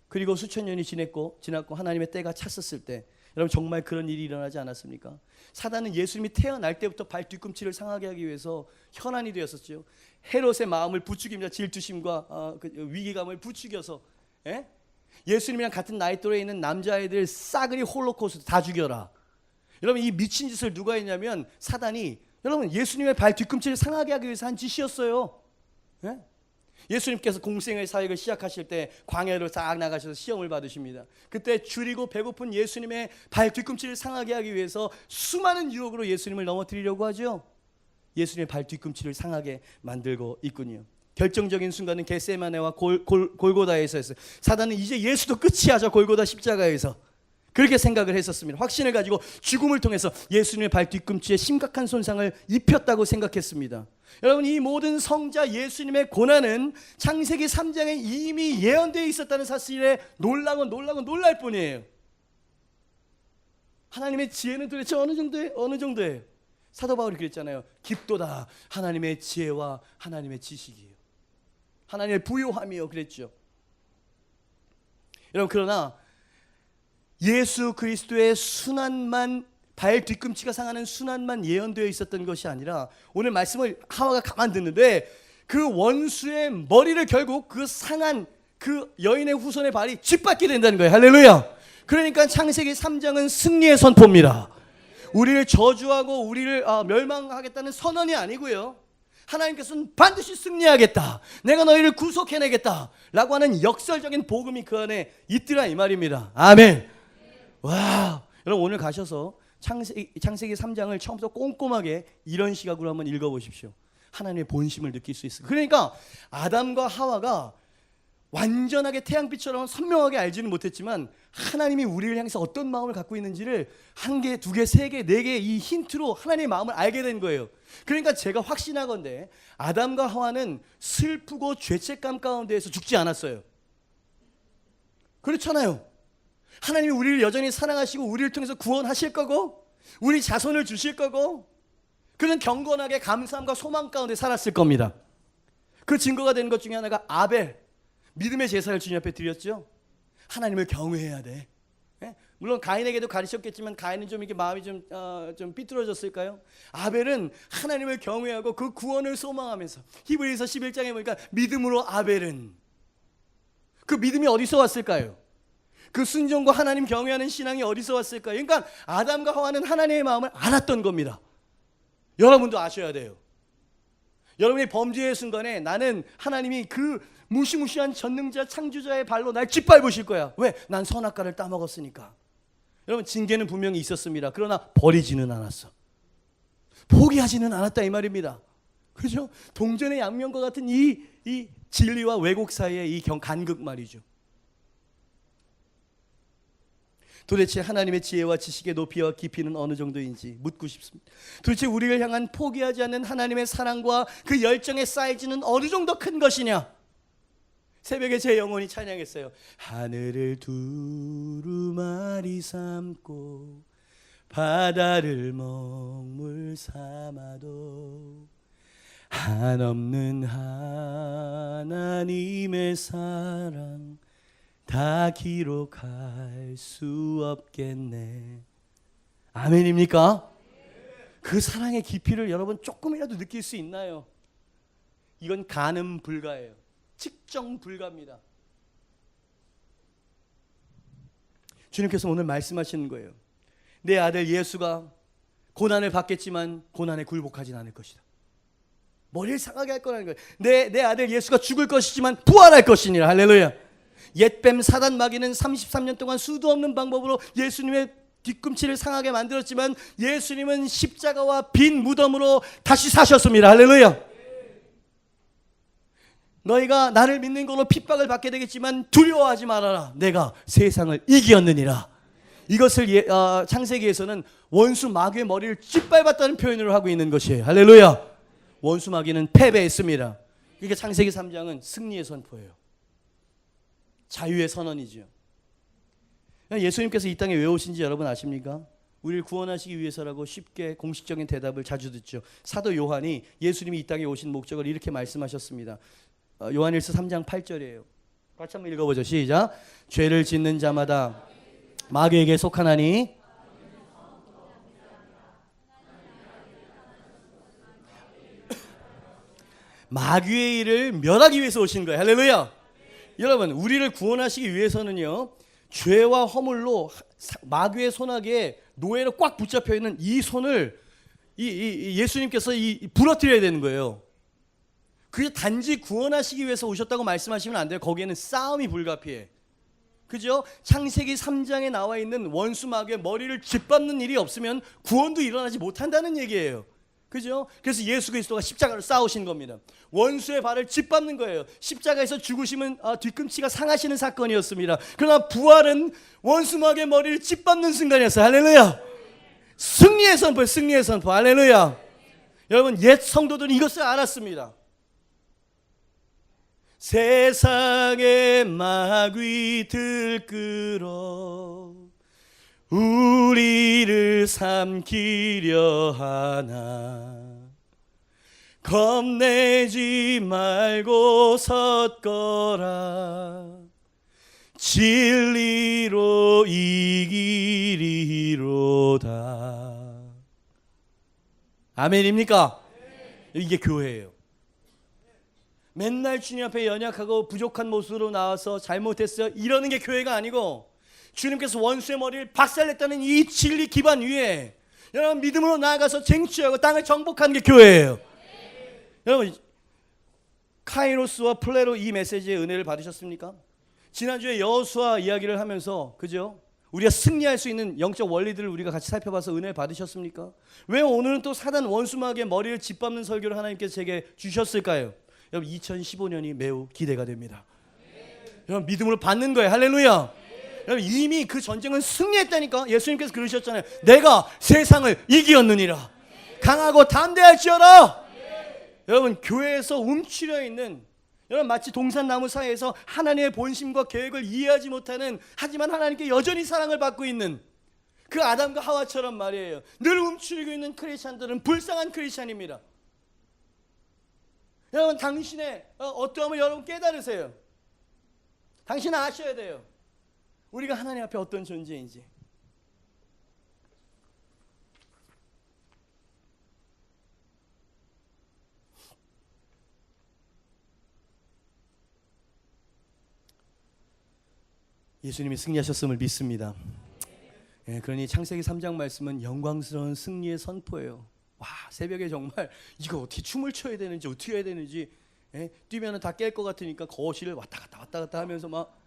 그리고 수천 년이 지났고 하나님의 때가 찼었을 때, 여러분 정말 그런 일이 일어나지 않았습니까? 사단은 예수님이 태어날 때부터 발 뒤꿈치를 상하게 하기 위해서 현안이 되었었죠. 헤롯의 마음을 부추깁니다. 질투심과 위기감을 부추겨서, 예수님이랑 같은 나이 또래에 있는 남자애들 싸그리 홀로코스트 다 죽여라. 여러분 이 미친 짓을 누가 했냐면 사단이, 여러분 예수님의 발 뒤꿈치를 상하게 하기 위해서 한 짓이었어요. 예수님께서 공생의 사역을 시작하실 때 광야로 싹 나가셔서 시험을 받으십니다. 그때 줄이고 배고픈 예수님의 발 뒤꿈치를 상하게 하기 위해서 수많은 유혹으로 예수님을 넘어뜨리려고 하죠. 예수님의 발 뒤꿈치를 상하게 만들고 있군요. 결정적인 순간은 겟세마네와 골고다에서였어요. 사단은 이제 예수도 끝이야, 저 골고다 십자가에서. 그렇게 생각을 했었습니다. 확신을 가지고 죽음을 통해서 예수님의 발 뒤꿈치에 심각한 손상을 입혔다고 생각했습니다. 여러분 이 모든 성자 예수님의 고난은 창세기 3장에 이미 예언되어 있었다는 사실에 놀랄 뿐이에요. 하나님의 지혜는 도대체 어느 정도예요? 사도 바울이 그랬잖아요. 깊도다 하나님의 지혜와 하나님의 지식이에요. 하나님의 부요함이요 그랬죠. 여러분 그러나 예수 그리스도의 순환만, 발 뒤꿈치가 상하는 순환만 예언되어 있었던 것이 아니라 오늘 말씀을 하와가 가만 듣는데 그 원수의 머리를 결국 그 상한 그 여인의 후손의 발이 짓밟게 된다는 거예요. 할렐루야. 그러니까 창세기 3장은 승리의 선포입니다. 우리를 저주하고 우리를 멸망하겠다는 선언이 아니고요, 하나님께서는 반드시 승리하겠다, 내가 너희를 구속해내겠다 라고 하는 역설적인 복음이 그 안에 있더라 이 말입니다. 아멘. 와, 여러분 오늘 가셔서 창세기 3장을 처음부터 꼼꼼하게 이런 시각으로 한번 읽어보십시오. 하나님의 본심을 느낄 수 있어요. 그러니까 아담과 하와가 완전하게 태양빛처럼 선명하게 알지는 못했지만 하나님이 우리를 향해서 어떤 마음을 갖고 있는지를 한 개, 두 개, 세 개, 네 개 이 힌트로 하나님의 마음을 알게 된 거예요. 그러니까 제가 확신하건대 아담과 하와는 슬프고 죄책감 가운데에서 죽지 않았어요. 그렇잖아요. 하나님이 우리를 여전히 사랑하시고 우리를 통해서 구원하실 거고 우리 자손을 주실 거고 그는 경건하게 감사함과 소망 가운데 살았을 겁니다. 그 증거가 되는 것 중에 하나가 아벨, 믿음의 제사를 주님 앞에 드렸죠. 하나님을 경외해야 돼. 물론 가인에게도 가르쳤겠지만 가인은 좀 이렇게 마음이 좀 삐뚤어졌을까요? 아벨은 하나님을 경외하고 그 구원을 소망하면서, 히브리서 11장에 보니까 믿음으로 아벨은, 그 믿음이 어디서 왔을까요? 그 순종과 하나님 경외하는 신앙이 어디서 왔을까요? 그러니까 아담과 하와는 하나님의 마음을 알았던 겁니다. 여러분도 아셔야 돼요. 여러분이 범죄의 순간에 나는 하나님이 그 무시무시한 전능자 창조자의 발로 날 짓밟으실 거야. 왜? 난 선악과를 따먹었으니까. 여러분 징계는 분명히 있었습니다. 그러나 버리지는 않았어. 포기하지는 않았다 이 말입니다. 그죠? 동전의 양면과 같은 이 진리와 왜곡 사이의 이 간극 말이죠. 도대체 하나님의 지혜와 지식의 높이와 깊이는 어느 정도인지 묻고 싶습니다. 도대체 우리를 향한 포기하지 않는 하나님의 사랑과 그 열정의 사이즈는 어느 정도 큰 것이냐? 새벽에 제 영혼이 찬양했어요. 하늘을 두루마리 삼고 바다를 먹물 삼아도 한없는 하나님의 사랑 다 기록할 수 없겠네. 아멘입니까? 그 사랑의 깊이를 여러분 조금이라도 느낄 수 있나요? 이건 가늠 불가예요. 측정 불가입니다. 주님께서 오늘 말씀하시는 거예요. 내 아들 예수가 고난을 받겠지만 고난에 굴복하진 않을 것이다. 머리를 상하게 할 거라는 거예요. 내 아들 예수가 죽을 것이지만 부활할 것이니라. 할렐루야. 옛뱀 사단 마귀는 33년 동안 수도 없는 방법으로 예수님의 뒤꿈치를 상하게 만들었지만 예수님은 십자가와 빈 무덤으로 다시 사셨습니다. 할렐루야. 너희가 나를 믿는 걸로 핍박을 받게 되겠지만 두려워하지 말아라. 내가 세상을 이기었느니라. 이것을 창세기에서는 원수 마귀의 머리를 짓밟았다는 표현을 하고 있는 것이에요. 할렐루야. 원수 마귀는 패배했습니다. 그러니까 창세기 3장은 승리의 선포예요. 자유의 선언이죠. 예수님께서 이 땅에 왜 오신지 여러분 아십니까? 우리를 구원하시기 위해서라고 쉽게 공식적인 대답을 자주 듣죠. 사도 요한이 예수님이 이 땅에 오신 목적을 이렇게 말씀하셨습니다. 요한일서 3장 8절이에요. 같이 한번 읽어보죠. 시작. 죄를 짓는 자마다 마귀에게 속하나니 마귀의 일을 멸하기 위해서 오신 거예요. 할렐루야. 여러분, 우리를 구원하시기 위해서는요, 죄와 허물로 마귀의 손아귀에 노예로 꽉 붙잡혀 있는 이 손을 예수님께서 부러뜨려야 되는 거예요. 그게 단지 구원하시기 위해서 오셨다고 말씀하시면 안 돼요. 거기에는 싸움이 불가피해. 그죠? 창세기 3장에 나와 있는 원수 마귀의 머리를 짓밟는 일이 없으면 구원도 일어나지 못한다는 얘기예요. 그죠? 그래서 예수 그리스도가 십자가를 쌓으신 겁니다. 원수의 발을 짓밟는 거예요. 십자가에서 죽으시면 뒤꿈치가 상하시는 사건이었습니다. 그러나 부활은 원수 마귀의 머리를 짓밟는 순간이었어요. 할렐루야. 승리의 선포, 승리의 선포. 할렐루야. 여러분, 옛 성도들은 이것을 알았습니다. 세상의 마귀 들끓어 우리를 삼키려 하나 겁내지 말고 섰거라 진리로 이기리로다. 아멘입니까? 이게 교회예요. 맨날 주님 앞에 연약하고 부족한 모습으로 나와서 잘못했어요 이러는 게 교회가 아니고, 주님께서 원수의 머리를 박살냈다는 이 진리 기반 위에 여러분 믿음으로 나아가서 쟁취하고 땅을 정복하는 게 교회예요. 여러분, 카이로스와 플레로 이 메시지의 은혜를 받으셨습니까? 지난주에 여호수아 이야기를 하면서, 그죠? 우리가 승리할 수 있는 영적 원리들을 우리가 같이 살펴봐서 은혜를 받으셨습니까? 왜 오늘은 또 사단 원수 마귀의 머리를 짓밟는 설교를 하나님께서 제게 주셨을까요? 여러분, 2015년이 매우 기대가 됩니다. 여러분, 믿음으로 받는 거예요. 할렐루야. 여러분, 이미 그 전쟁은 승리했다니까. 예수님께서 그러셨잖아요. 내가 세상을 이기었느니라. 강하고 담대할지어다. 여러분, 교회에서 움츠려 있는, 여러분 마치 동산나무 사이에서 하나님의 본심과 계획을 이해하지 못하는, 하지만 하나님께 여전히 사랑을 받고 있는 그 아담과 하와처럼 말이에요. 늘 움츠리고 있는 크리스찬들은 불쌍한 크리스찬입니다. 여러분, 당신의 어떠함을 여러분 깨달으세요. 당신은 아셔야 돼요. 우리가 하나님 앞에 어떤 존재인지. 예수님이 승리하셨음을 믿습니다. 그러니 창세기 3장 말씀은 영광스러운 승리의 선포예요. 와, 새벽에 정말 이거 어떻게 춤을 춰야 되는지 어떻게 해야 되는지, 뛰면 다 깰 것 같으니까 거실을 왔다 갔다 하면서 막,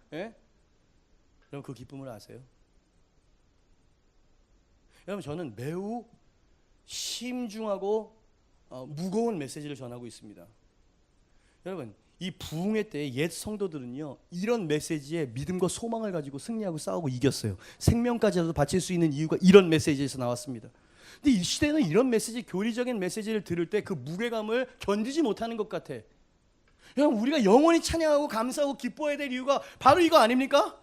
여러분 그 기쁨을 아세요? 여러분, 저는 매우 심중하고 무거운 메시지를 전하고 있습니다. 여러분, 이 부흥회 때 옛 성도들은요, 이런 메시지에 믿음과 소망을 가지고 승리하고 싸우고 이겼어요. 생명까지라도 바칠 수 있는 이유가 이런 메시지에서 나왔습니다. 근데 이 시대는 이런 메시지, 교리적인 메시지를 들을 때 그 무게감을 견디지 못하는 것 같아. 여러분, 우리가 영원히 찬양하고 감사하고 기뻐해야 될 이유가 바로 이거 아닙니까?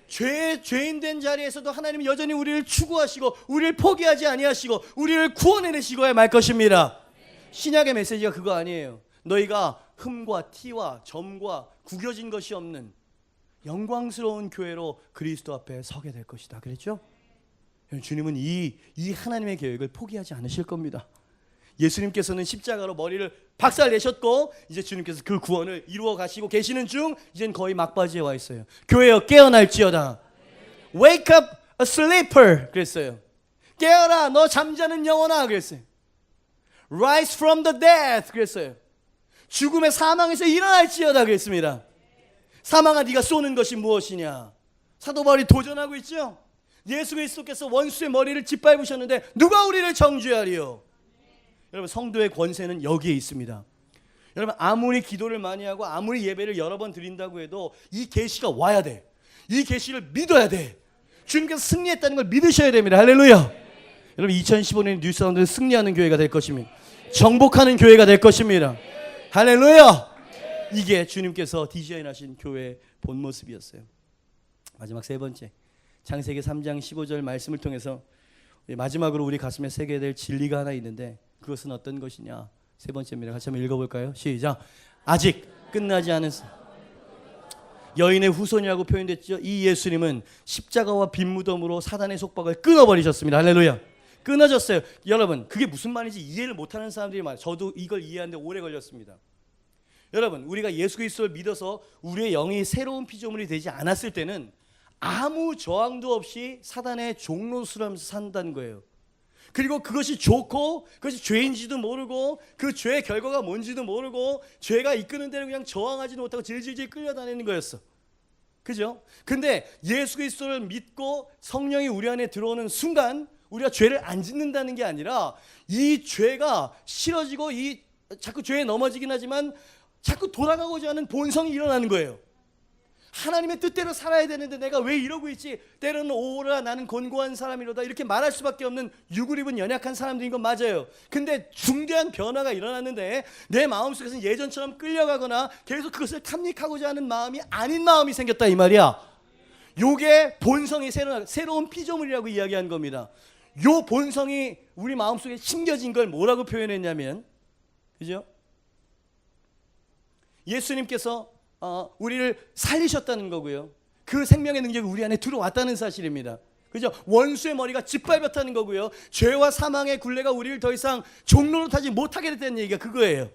죄인 된 자리에서도 하나님이 여전히 우리를 추구하시고 우리를 포기하지 아니하시고 우리를 구원해내시고야 말 것입니다. 신약의 메시지가 그거 아니에요. 너희가 흠과 티와 점과 구겨진 것이 없는 영광스러운 교회로 그리스도 앞에 서게 될 것이다. 그랬죠? 주님은 이 하나님의 계획을 포기하지 않으실 겁니다. 예수님께서는 십자가로 머리를 박살내셨고, 이제 주님께서 그 구원을 이루어 가시고 계시는 중, 이젠 거의 막바지에 와 있어요. 교회여 깨어날지어다. Wake up a sleeper 그랬어요. 깨어라 너 잠자는 영혼아 그랬어요. Rise from the dead 그랬어요. 죽음의 사망에서 일어날지어다 그랬습니다. 사망아 네가 쏘는 것이 무엇이냐. 사도 바울이 도전하고 있죠. 예수 그리스도께서 원수의 머리를 짓밟으셨는데 누가 우리를 정죄하리요? 여러분, 성도의 권세는 여기에 있습니다. 여러분, 아무리 기도를 많이 하고 아무리 예배를 여러 번 드린다고 해도 이 계시가 와야 돼. 이 계시를 믿어야 돼. 주님께서 승리했다는 걸 믿으셔야 됩니다. 할렐루야. 여러분, 2015년 뉴사운드는 승리하는 교회가 될 것입니다. 정복하는 교회가 될 것입니다. 할렐루야. 이게 주님께서 디자인하신 교회의 본 모습이었어요. 마지막 세 번째, 창세기 3장 15절 말씀을 통해서 마지막으로 우리 가슴에 새겨야 될 진리가 하나 있는데, 그것은 어떤 것이냐? 세 번째입니다. 같이 한번 읽어볼까요? 시작. 아직 끝나지 않은 여인의 후손이라고 표현됐죠. 이 예수님은 십자가와 빈 무덤으로 사단의 속박을 끊어버리셨습니다. 할렐루야. 끊어졌어요. 여러분, 그게 무슨 말인지 이해를 못하는 사람들이 많아요. 저도 이걸 이해하는데 오래 걸렸습니다. 여러분, 우리가 예수 그리스도를 믿어서 우리의 영이 새로운 피조물이 되지 않았을 때는 아무 저항도 없이 사단의 종노릇하면서 산다는 거예요. 그리고 그것이 좋고 그것이 죄인지도 모르고 그 죄의 결과가 뭔지도 모르고 죄가 이끄는 대로 그냥 저항하지도 못하고 질질질 끌려다니는 거였어. 그죠? 근데 예수 그리스도를 믿고 성령이 우리 안에 들어오는 순간 우리가 죄를 안 짓는다는 게 아니라 이 죄가 싫어지고 이 자꾸 죄에 넘어지긴 하지만 자꾸 돌아가고자 하는 본성이 일어나는 거예요. 하나님의 뜻대로 살아야 되는데 내가 왜 이러고 있지? 때로는 오라 나는 곤고한 사람이로다 이렇게 말할 수밖에 없는 유골 입은 연약한 사람들인 건 맞아요. 근데 중대한 변화가 일어났는데 내 마음속에서는 예전처럼 끌려가거나 계속 그것을 탐닉하고자 하는 마음이 아닌 마음이 생겼다 이 말이야. 요게 본성이 새로운 피조물이라고 이야기한 겁니다. 요 본성이 우리 마음속에 심겨진 걸 뭐라고 표현했냐면, 그죠? 예수님께서 우리를 살리셨다는 거고요. 그 생명의 능력이 우리 안에 들어왔다는 사실입니다. 그죠? 원수의 머리가 짓밟았다는 거고요. 죄와 사망의 굴레가 우리를 더 이상 종로로 타지 못하게 됐다는 얘기가 그거예요.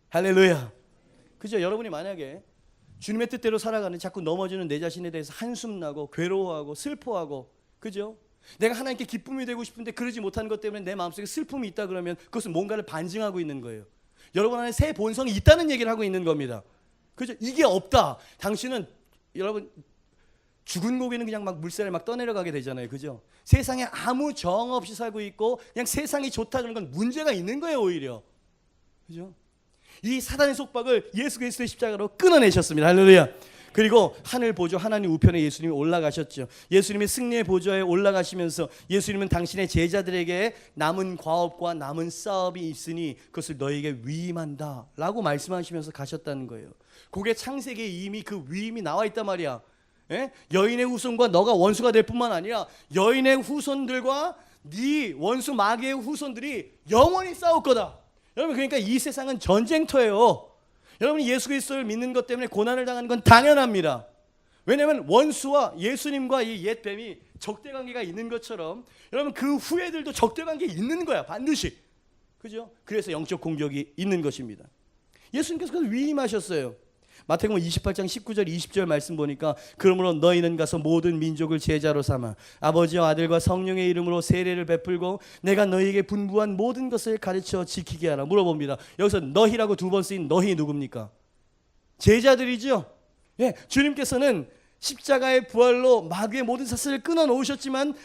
할렐루야. 그죠? 여러분이 만약에 주님의 뜻대로 살아가는 자꾸 넘어지는 내 자신에 대해서 한숨 나고 괴로워하고 슬퍼하고, 그죠? 내가 하나님께 기쁨이 되고 싶은데 그러지 못하는 것 때문에 내 마음속에 슬픔이 있다 그러면 그것은 뭔가를 반증하고 있는 거예요. 여러분 안에 새 본성이 있다는 얘기를 하고 있는 겁니다. 그죠? 이게 없다. 당신은 여러분 죽은 고기는 그냥 막 물살에 막 떠내려가게 되잖아요. 그죠? 세상에 아무 정 없이 살고 있고 그냥 세상이 좋다는 건 문제가 있는 거예요, 오히려. 그죠? 이 사단의 속박을 예수 그리스도의 십자가로 끊어내셨습니다. 할렐루야. 그리고 하늘 보좌 하나님 우편에 예수님이 올라가셨죠. 예수님이 승리의 보좌에 올라가시면서 예수님은 당신의 제자들에게 남은 과업과 남은 사업이 있으니 그것을 너에게 위임한다 라고 말씀하시면서 가셨다는 거예요. 그게 창세기에 이미 그 위임이 나와 있단 말이야. 예? 여인의 후손과 너가 원수가 될 뿐만 아니라 여인의 후손들과 네 원수 마귀의 후손들이 영원히 싸울 거다. 여러분, 그러니까 이 세상은 전쟁터예요. 여러분이 예수 그리스도를 믿는 것 때문에 고난을 당하는 건 당연합니다. 왜냐하면 원수와 예수님과 이 옛뱀이 적대관계가 있는 것처럼 여러분 그 후예들도 적대관계에 있는 거야, 반드시. 그죠? 그래서 영적 공격이 있는 것입니다. 예수님께서 그걸 위임하셨어요. 마태복음 28장 19절 20절 말씀 보니까 그러므로 너희는 가서 모든 민족을 제자로 삼아 아버지와 아들과 성령의 이름으로 세례를 베풀고 내가 너희에게 분부한 모든 것을 가르쳐 지키게 하라. 물어봅니다. 여기서 너희라고 두 번 쓰인 너희 누굽니까? 제자들이죠. 예, 주님께서는 십자가의 부활로 마귀의 모든 사슬을 끊어 놓으셨지만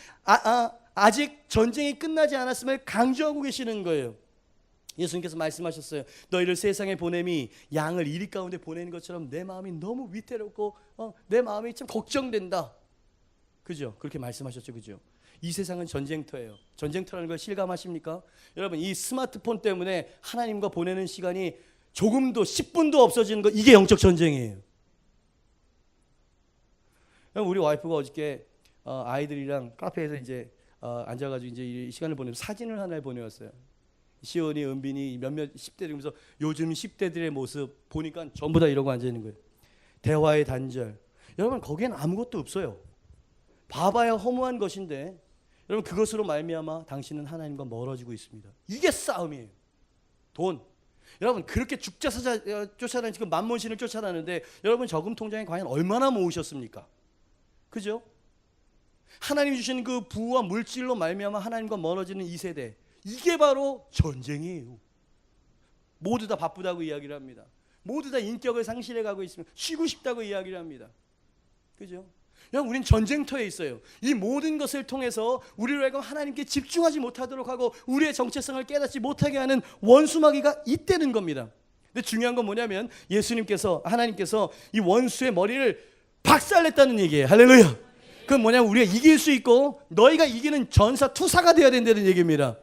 아직 전쟁이 끝나지 않았음을 강조하고 계시는 거예요. 예수님께서 말씀하셨어요. 너희를 세상에 보냄이 양을 이리 가운데 보내는 것처럼 내 마음이 너무 위태롭고 내 마음이 참 걱정된다. 그죠? 그렇게 말씀하셨죠. 그죠? 이 세상은 전쟁터예요. 전쟁터라는 걸 실감하십니까? 여러분, 이 스마트폰 때문에 하나님과 보내는 시간이 조금도 10분도 없어지는 거, 이게 영적 전쟁이에요. 우리 와이프가 어저께 아이들이랑 카페에서 이제 앉아가지고 이제 이 시간을 보내면 사진을 하나 보내왔어요. 시온이, 은빈이 몇몇 10대들, 그러면서 요즘 10대들의 모습 보니까 전부 다 이러고 앉아 있는 거예요. 대화의 단절. 여러분, 거기엔 아무것도 없어요. 봐봐야 허무한 것인데 여러분, 그것으로 말미암아 당신은 하나님과 멀어지고 있습니다. 이게 싸움이에요. 돈. 여러분, 그렇게 죽자 사자 쫓아다니는, 지금 만몬신을 쫓아다니는데 여러분 저금 통장에 과연 얼마나 모으셨습니까? 그죠? 하나님이 주시는 그 부와 물질로 말미암아 하나님과 멀어지는 이 세대, 이게 바로 전쟁이에요. 모두 다 바쁘다고 이야기를 합니다. 모두 다 인격을 상실해 가고 있으면 쉬고 싶다고 이야기를 합니다. 그죠? 여러분, 우린 전쟁터에 있어요. 이 모든 것을 통해서 우리로 하여금 하나님께 집중하지 못하도록 하고 우리의 정체성을 깨닫지 못하게 하는 원수마귀가 있다는 겁니다. 근데 중요한 건 뭐냐면 하나님께서 이 원수의 머리를 박살냈다는 얘기예요. 할렐루야. 그건 뭐냐면 우리가 이길 수 있고 너희가 이기는 전사 투사가 되어야 된다는 얘기입니다.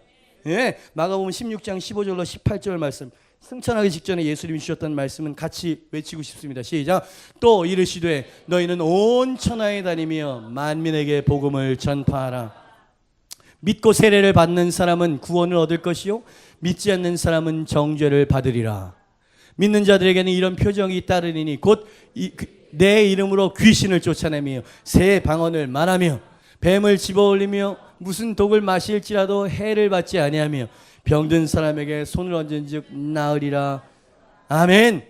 예, 마가복음 16장 15절로 18절 말씀, 승천하기 직전에 예수님이 주셨던 말씀은 같이 외치고 싶습니다. 시작. 또 이르시되 너희는 온 천하에 다니며 만민에게 복음을 전파하라. 믿고 세례를 받는 사람은 구원을 얻을 것이요 믿지 않는 사람은 정죄를 받으리라. 믿는 자들에게는 이런 표정이 따르리니 곧 내 이름으로 귀신을 쫓아내며 새 방언을 말하며 뱀을 집어올리며 무슨 독을 마실지라도 해를 받지 아니하며 병든 사람에게 손을 얹은즉 나으리라. 아멘.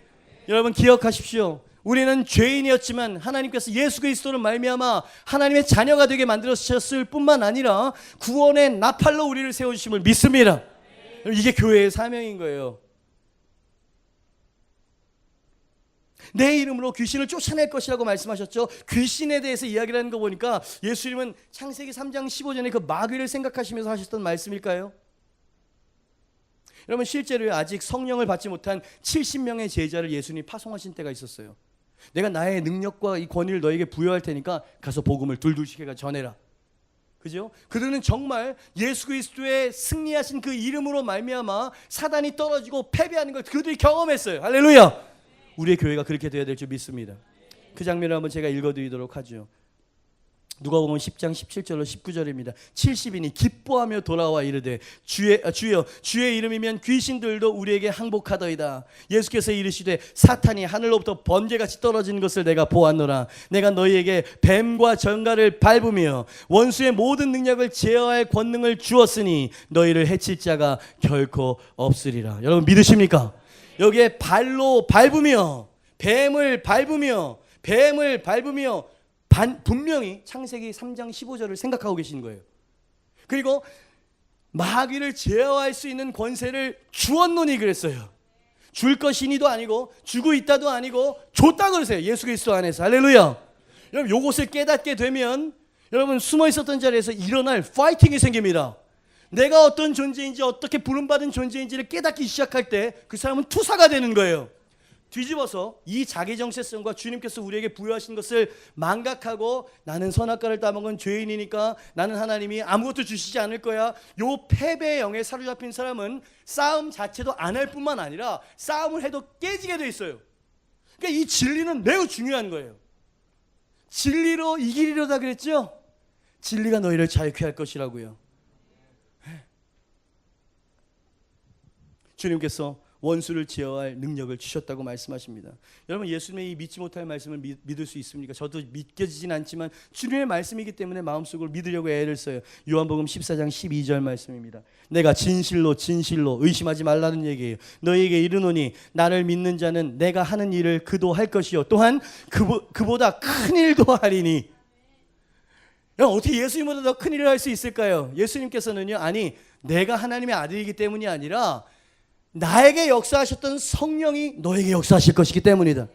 여러분 기억하십시오. 우리는 죄인이었지만 하나님께서 예수 그리스도를 말미암아 하나님의 자녀가 되게 만들어주셨을 뿐만 아니라 구원의 나팔로 우리를 세워주심을 믿습니다. 이게 교회의 사명인 거예요. 내 이름으로 귀신을 쫓아낼 것이라고 말씀하셨죠. 귀신에 대해서 이야기를 하는 거 보니까 예수님은 창세기 3장 15절에 그 마귀를 생각하시면서 하셨던 말씀일까요? 여러분 실제로 아직 성령을 받지 못한 70명의 제자를 예수님이 파송하신 때가 있었어요. 내가 나의 능력과 이 권위를 너에게 부여할 테니까 가서 복음을 둘둘씩 해가 전해라. 그죠? 그들은 정말 예수 그리스도의 승리하신 그 이름으로 말미암아 사단이 떨어지고 패배하는 걸 그들이 경험했어요. 할렐루야. 우리의 교회가 그렇게 되어야 될 줄 믿습니다. 그 장면을 한번 제가 읽어드리도록 하죠. 누가복음 10장 17절로 19절입니다. 70인이 기뻐하며 돌아와 이르되 주여 주의 이름이면 귀신들도 우리에게 항복하더이다. 예수께서 이르시되 사탄이 하늘로부터 번개같이 떨어지는 것을 내가 보았노라. 내가 너희에게 뱀과 정갈을 밟으며 원수의 모든 능력을 제어할 권능을 주었으니 너희를 해칠 자가 결코 없으리라. 여러분 믿으십니까? 여기에 발로 밟으며 뱀을 밟으며 분명히 창세기 3장 15절을 생각하고 계신 거예요. 그리고 마귀를 제어할 수 있는 권세를 주었노니 그랬어요. 줄 것이니도 아니고 주고 있다도 아니고 줬다 그러세요. 예수 그리스도 안에서. 할렐루야. 여러분 요것을 깨닫게 되면 여러분 숨어 있었던 자리에서 일어날 파이팅이 생깁니다. 내가 어떤 존재인지 어떻게 부름받은 존재인지를 깨닫기 시작할 때 그 사람은 투사가 되는 거예요. 뒤집어서 이 자기 정체성과 주님께서 우리에게 부여하신 것을 망각하고 나는 선악과를 따먹은 죄인이니까 나는 하나님이 아무것도 주시지 않을 거야. 요 패배의 영에 사로잡힌 사람은 싸움 자체도 안 할 뿐만 아니라 싸움을 해도 깨지게 돼 있어요. 그러니까 이 진리는 매우 중요한 거예요. 진리로 이기리로다 그랬죠? 진리가 너희를 자유케 할 것이라고요. 주님께서 원수를 제어할 능력을 주셨다고 말씀하십니다. 여러분 예수님의 이 믿지 못할 말씀을 믿을 수 있습니까? 저도 믿겨지진 않지만 주님의 말씀이기 때문에 마음속으로 믿으려고 애를 써요. 요한복음 14장 12절 말씀입니다. 내가 진실로 의심하지 말라는 얘기예요. 너희에게 이르노니 나를 믿는 자는 내가 하는 일을 그도 할 것이요 또한 그보다 큰 일도 하리니. 어떻게 예수님보다 더 큰 일을 할 수 있을까요? 예수님께서는요, 아니 내가 하나님의 아들이기 때문이 아니라 나에게 역사하셨던 성령이 너에게 역사하실 것이기 때문이다.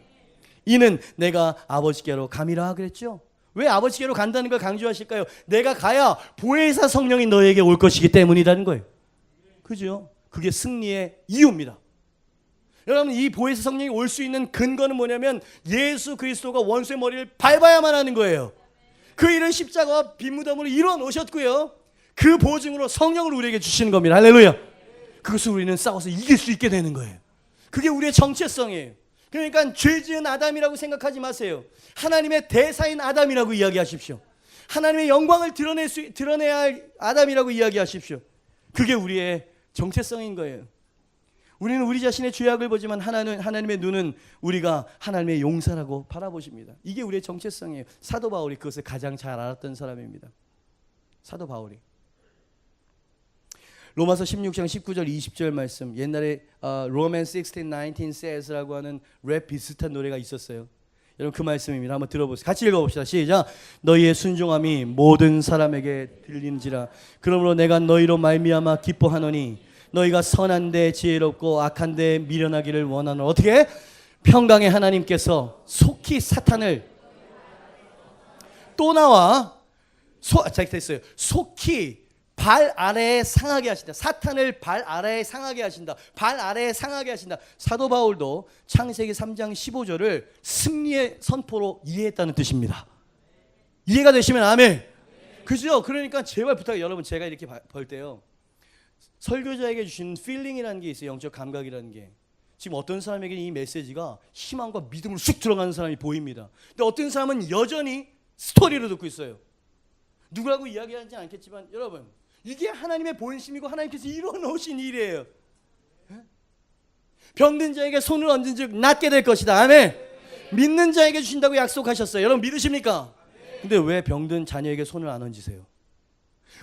이는 내가 아버지께로 감이라 그랬죠. 왜 아버지께로 간다는 걸 강조하실까요? 내가 가야 보혜사 성령이 너에게 올 것이기 때문이라는 거예요. 그죠? 그게 승리의 이유입니다. 여러분 이 보혜사 성령이 올 수 있는 근거는 뭐냐면 예수 그리스도가 원수의 머리를 밟아야만 하는 거예요. 그 일을 십자가와 빈무덤으로 이루어 놓으셨고요. 그 보증으로 성령을 우리에게 주시는 겁니다. 할렐루야. 그것을 우리는 싸워서 이길 수 있게 되는 거예요. 그게 우리의 정체성이에요. 그러니까 죄 지은 아담이라고 생각하지 마세요. 하나님의 대사인 아담이라고 이야기하십시오. 하나님의 영광을 드러내야 할 아담이라고 이야기하십시오. 그게 우리의 정체성인 거예요. 우리는 우리 자신의 죄악을 보지만 하나님의 눈은 우리가 하나님의 용사라고 바라보십니다. 이게 우리의 정체성이에요. 사도 바울이 그것을 가장 잘 알았던 사람입니다. 사도 바울이. 로마서 16장 19절 20절 말씀, 옛날에 Romans 16:19 says라고 하는 랩 비슷한 노래가 있었어요. 여러분 그 말씀입니다. 한번 들어보세요. 같이 읽어봅시다. 시작. 너희의 순종함이 모든 사람에게 들리는지라. 그러므로 내가 너희로 말미암아 기뻐하노니 너희가 선한데 지혜롭고 악한데 미련하기를 원하노라. 어떻게? 평강의 하나님께서 속히 사탄을 또 나와. 자, 됐어요. 속히 발 아래에 상하게 하신다. 사탄을 발 아래에 상하게 하신다. 발 아래에 상하게 하신다. 사도 바울도 창세기 3장 15절을 승리의 선포로 이해했다는 뜻입니다. 이해가 되시면 아멘. 그죠? 그러니까 제발 부탁해요. 여러분, 제가 이렇게 볼 때요, 설교자에게 주신 필링이라는 게 있어요. 영적 감각이라는 게. 지금 어떤 사람에게는 이 메시지가 희망과 믿음으로 쑥 들어가는 사람이 보입니다. 근데 어떤 사람은 여전히 스토리로 듣고 있어요. 누구라고 이야기하지 않겠지만 여러분, 이게 하나님의 본심이고 하나님께서 이루어놓으신 일이에요. 병든 자에게 손을 얹은 즉 낫게 될 것이다. 아멘. 믿는 자에게 주신다고 약속하셨어요. 여러분 믿으십니까? 근데 왜 병든 자녀에게 손을 안 얹으세요?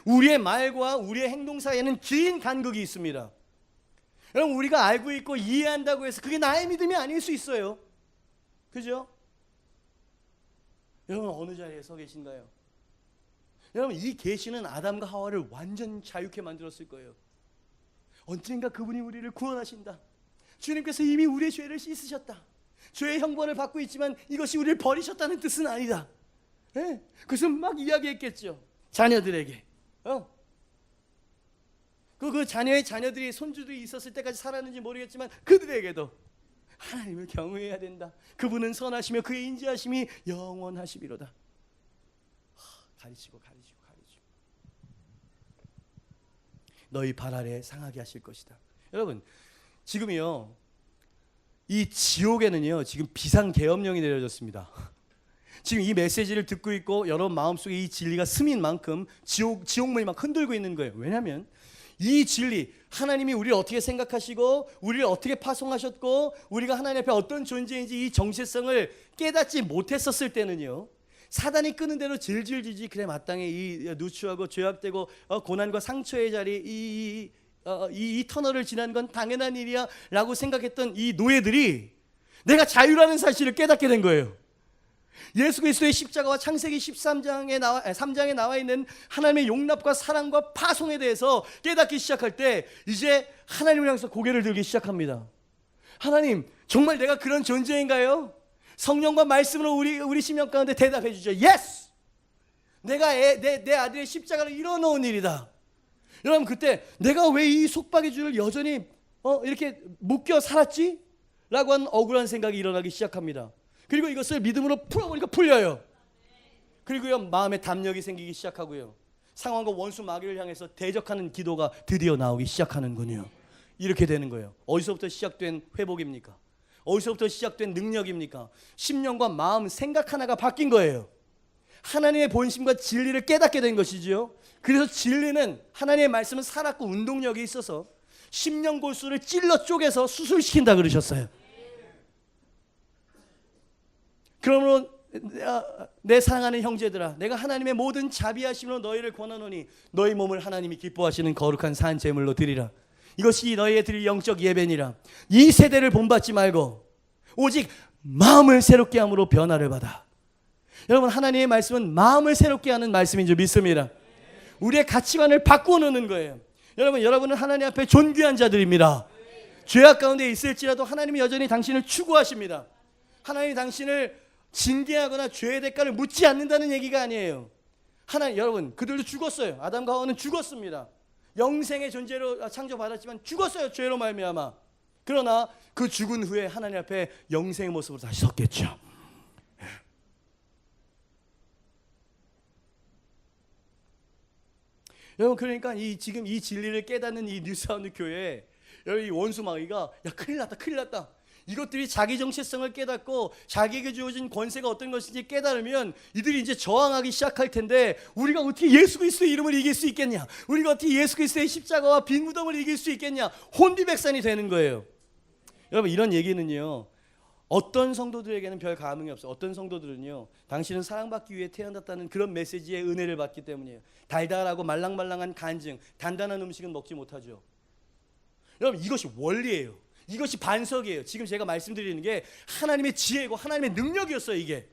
우리의 말과 우리의 행동 사이에는 긴 간극이 있습니다. 여러분, 우리가 알고 있고 이해한다고 해서 그게 나의 믿음이 아닐 수 있어요. 그죠? 여러분, 어느 자리에 서 계신가요? 여러분, 이 계시는 아담과 하와를 완전 자유케 만들었을 거예요. 언젠가 그분이 우리를 구원하신다. 주님께서 이미 우리의 죄를 씻으셨다. 죄의 형벌을 받고 있지만 이것이 우리를 버리셨다는 뜻은 아니다. 네? 그래서 막 이야기했겠죠. 자녀들에게. 그 자녀의 자녀들이, 손주들이 있었을 때까지 살았는지 모르겠지만 그들에게도 하나님을 경외해야 된다. 그분은 선하시며 그의 인자하심이 영원하시리로다. 가르치고 너희 발 아래 상하게 하실 것이다. 여러분, 지금이요, 이 지옥에는요, 지금 비상계엄령이 내려졌습니다. 지금 이 메시지를 듣고 있고 여러분 마음속에 이 진리가 스민 만큼 지옥문이 막 흔들고 있는 거예요. 왜냐하면 이 진리, 하나님이 우리를 어떻게 생각하시고 우리를 어떻게 파송하셨고 우리가 하나님 앞에 어떤 존재인지 이 정체성을 깨닫지 못했었을 때는요, 사단이 끄는 대로 질질지지, 그래 마땅히 이 누추하고 죄악되고 고난과 상처의 자리, 이 터널을 지나는 건 당연한 일이야 라고 생각했던 이 노예들이 내가 자유라는 사실을 깨닫게 된 거예요. 예수 그리스도의 십자가와 창세기 3장에 나와 있는 하나님의 용납과 사랑과 파송에 대해서 깨닫기 시작할 때 이제 하나님을 향해서 고개를 들기 시작합니다. 하나님, 정말 내가 그런 존재인가요? 성령과 말씀으로 우리 심령 가운데 대답해 주죠. Yes! 내가 내 아들의 십자가를 이뤄놓은 일이다. 여러분, 그때 내가 왜 이 속박의 줄을 여전히 이렇게 묶여 살았지? 라고 하는 억울한 생각이 일어나기 시작합니다. 그리고 이것을 믿음으로 풀어보니까 풀려요. 그리고요, 마음에 담력이 생기기 시작하고요, 상황과 원수 마귀를 향해서 대적하는 기도가 드디어 나오기 시작하는군요. 이렇게 되는 거예요. 어디서부터 시작된 회복입니까? 어디서부터 시작된 능력입니까? 심령과 마음, 생각 하나가 바뀐 거예요. 하나님의 본심과 진리를 깨닫게 된 것이지요. 그래서 진리는, 하나님의 말씀은 살았고 운동력이 있어서 심령 골수를 찔러 쪼개서 수술시킨다 그러셨어요. 그러므로 내 사랑하는 형제들아, 내가 하나님의 모든 자비하심으로 너희를 권하노니 너희 몸을 하나님이 기뻐하시는 거룩한 산 제물로 드리라. 이것이 너희의 드릴 영적 예배니라. 이 세대를 본받지 말고 오직 마음을 새롭게 함으로 변화를 받아. 여러분, 하나님의 말씀은 마음을 새롭게 하는 말씀인 줄 믿습니다. 우리의 가치관을 바꾸어 놓는 거예요. 여러분은 하나님 앞에 존귀한 자들입니다. 죄악 가운데 있을지라도 하나님이 여전히 당신을 추구하십니다. 하나님이 당신을 징계하거나 죄의 대가를 묻지 않는다는 얘기가 아니에요. 여러분, 그들도 죽었어요. 아담과 하와는 죽었습니다. 영생의 존재로 창조받았지만 죽었어요, 죄로 말미암아. 그러나 그 죽은 후에 하나님 앞에 영생의 모습으로 다시 섰겠죠. 여러분, 그러니까 지금 이 진리를 깨닫는 이 뉴사운드 교회에 여러분, 이 원수 마귀가 야, 큰일 났다. 이것들이 자기 정체성을 깨닫고 자기에게 주어진 권세가 어떤 것인지 깨달으면 이들이 이제 저항하기 시작할 텐데, 우리가 어떻게 예수 그리스도의 이름을 이길 수 있겠냐? 우리가 어떻게 예수 그리스도의 십자가와 빈 무덤을 이길 수 있겠냐? 혼비백산이 되는 거예요. 여러분, 이런 얘기는요, 어떤 성도들에게는 별 감흥이 없어요. 어떤 성도들은요, 당신은 사랑받기 위해 태어났다는 그런 메시지의 은혜를 받기 때문이에요. 달달하고 말랑말랑한 간증, 단단한 음식은 먹지 못하죠. 여러분, 이것이 원리예요. 이것이 반석이에요. 지금 제가 말씀드리는 게 하나님의 지혜고 하나님의 능력이었어요, 이게.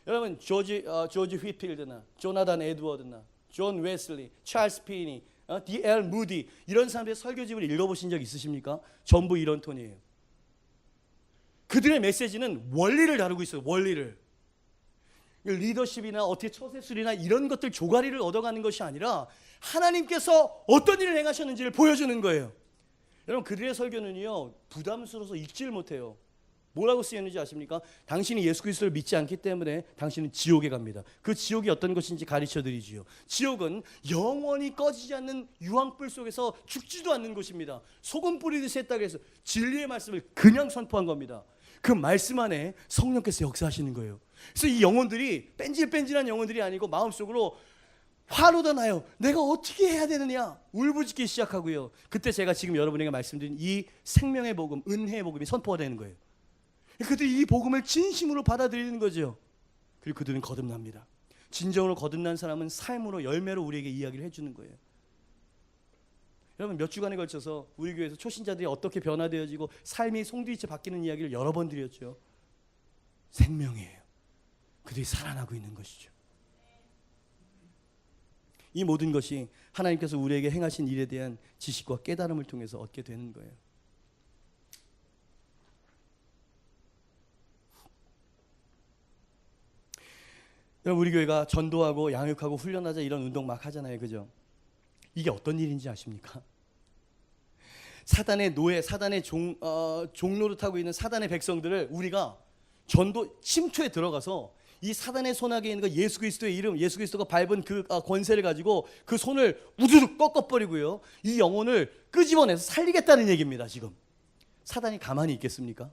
여러분, 조지 휘필드나 조나단 에드워드나 존 웨슬리, 찰스 피니, D.L. 무디, 이런 사람들의 설교집을 읽어보신 적 있으십니까? 전부 이런 톤이에요. 그들의 메시지는 원리를 다루고 있어요. 원리를. 리더십이나 어떻게 처세술이나 이런 것들 조가리를 얻어가는 것이 아니라 하나님께서 어떤 일을 행하셨는지를 보여주는 거예요. 여러분, 그들의 설교는요 부담스러워서 읽지를 못해요. 뭐라고 쓰였는지 아십니까? 당신이 예수 그리스도를 믿지 않기 때문에 당신은 지옥에 갑니다. 그 지옥이 어떤 것인지 가르쳐 드리지요. 지옥은 영원히 꺼지지 않는 유황불 속에서 죽지도 않는 곳입니다. 소금 뿌리듯이 했다 그래서 진리의 말씀을 그냥 선포한 겁니다. 그 말씀 안에 성령께서 역사하시는 거예요. 그래서 이 영혼들이 뺀질뺀질한 영혼들이 아니고 마음속으로 화로도 나요. 내가 어떻게 해야 되느냐 울부짖기 시작하고요. 그때 제가 지금 여러분에게 말씀드린 이 생명의 복음, 은혜의 복음이 선포가 되는 거예요. 그들이 이 복음을 진심으로 받아들이는 거죠. 그리고 그들은 거듭납니다. 진정으로 거듭난 사람은 삶으로 열매로 우리에게 이야기를 해주는 거예요. 여러분, 몇 주간에 걸쳐서 우리 교회에서 초신자들이 어떻게 변화되어지고 삶이 송두리째 바뀌는 이야기를 여러 번 드렸죠. 생명이에요. 그들이 살아나고 있는 것이죠. 이 모든 것이 하나님께서 우리에게 행하신 일에 대한 지식과 깨달음을 통해서 얻게 되는 거예요. 여러분, 우리 교회가 전도하고 양육하고 훈련하자 이런 운동 막 하잖아요. 그죠? 이게 어떤 일인지 아십니까? 사단의 노예, 사단의 종노릇하고 있는 사단의 백성들을 우리가 전도 침투에 들어가서 이 사단의 손아귀에 있는 거 예수 그리스도의 이름, 예수 그리스도가 밟은 그 권세를 가지고 그 손을 우두둑 꺾어버리고요, 이 영혼을 끄집어내서 살리겠다는 얘기입니다. 지금 사단이 가만히 있겠습니까?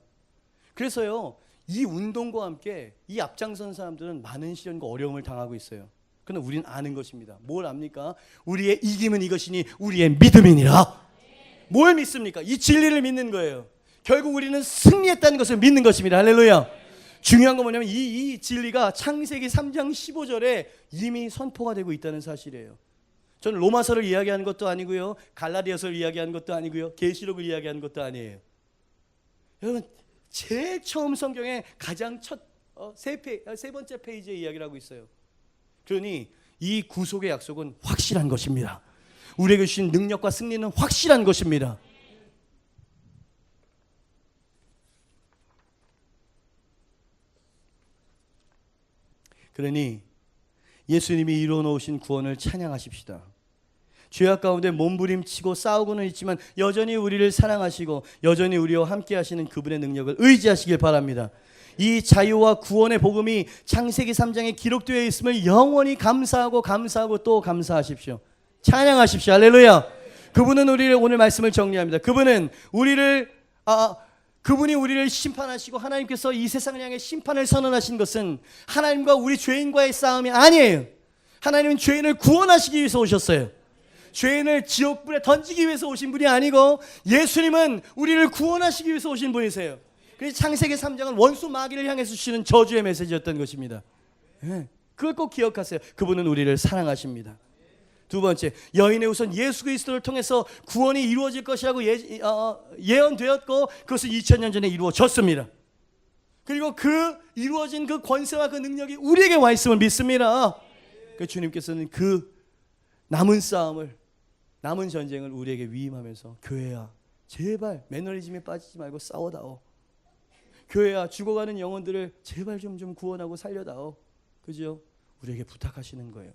그래서요, 이 운동과 함께 이 앞장선 사람들은 많은 시련과 어려움을 당하고 있어요. 그런데 우리는 아는 것입니다. 뭘 압니까? 우리의 이김은 이것이니 우리의 믿음이니라. 뭘 믿습니까? 이 진리를 믿는 거예요. 결국 우리는 승리했다는 것을 믿는 것입니다. 할렐루야. 중요한 건 뭐냐면 이 진리가 창세기 3장 15절에 이미 선포가 되고 있다는 사실이에요. 저는 로마서를 이야기하는 것도 아니고요, 갈라디아서를 이야기하는 것도 아니고요, 계시록을 이야기하는 것도 아니에요. 여러분, 제일 처음 성경의 가장 세 번째 페이지에 이야기를 하고 있어요. 그러니 이 구속의 약속은 확실한 것입니다. 우리에게 주신 능력과 승리는 확실한 것입니다. 그러니 예수님이 이루어 놓으신 구원을 찬양하십시다. 죄악 가운데 몸부림치고 싸우고는 있지만 여전히 우리를 사랑하시고 여전히 우리와 함께 하시는 그분의 능력을 의지하시길 바랍니다. 이 자유와 구원의 복음이 창세기 3장에 기록되어 있음을 영원히 감사하고 또 감사하십시오. 찬양하십시오. 할렐루야. 그분은 우리를, 오늘 말씀을 정리합니다. 그분이 우리를 심판하시고 하나님께서 이 세상을 향해 심판을 선언하신 것은 하나님과 우리 죄인과의 싸움이 아니에요. 하나님은 죄인을 구원하시기 위해서 오셨어요. 죄인을 지옥불에 던지기 위해서 오신 분이 아니고 예수님은 우리를 구원하시기 위해서 오신 분이세요. 그래서 창세기 3장은 원수 마귀를 향해서 주시는 저주의 메시지였던 것입니다. 그걸 꼭 기억하세요. 그분은 우리를 사랑하십니다. 두 번째, 여인의 후손 예수 그리스도를 통해서 구원이 이루어질 것이라고 예언되었고 그것은 2000년 전에 이루어졌습니다. 그리고 그 이루어진 그 권세와 그 능력이 우리에게 와 있음을 믿습니다. 그 주님께서는 그 남은 싸움을, 남은 전쟁을 우리에게 위임하면서 교회야, 제발 매너리즘에 빠지지 말고 싸워다오. 교회야, 죽어가는 영혼들을 제발 좀 구원하고 살려다오. 그죠? 우리에게 부탁하시는 거예요.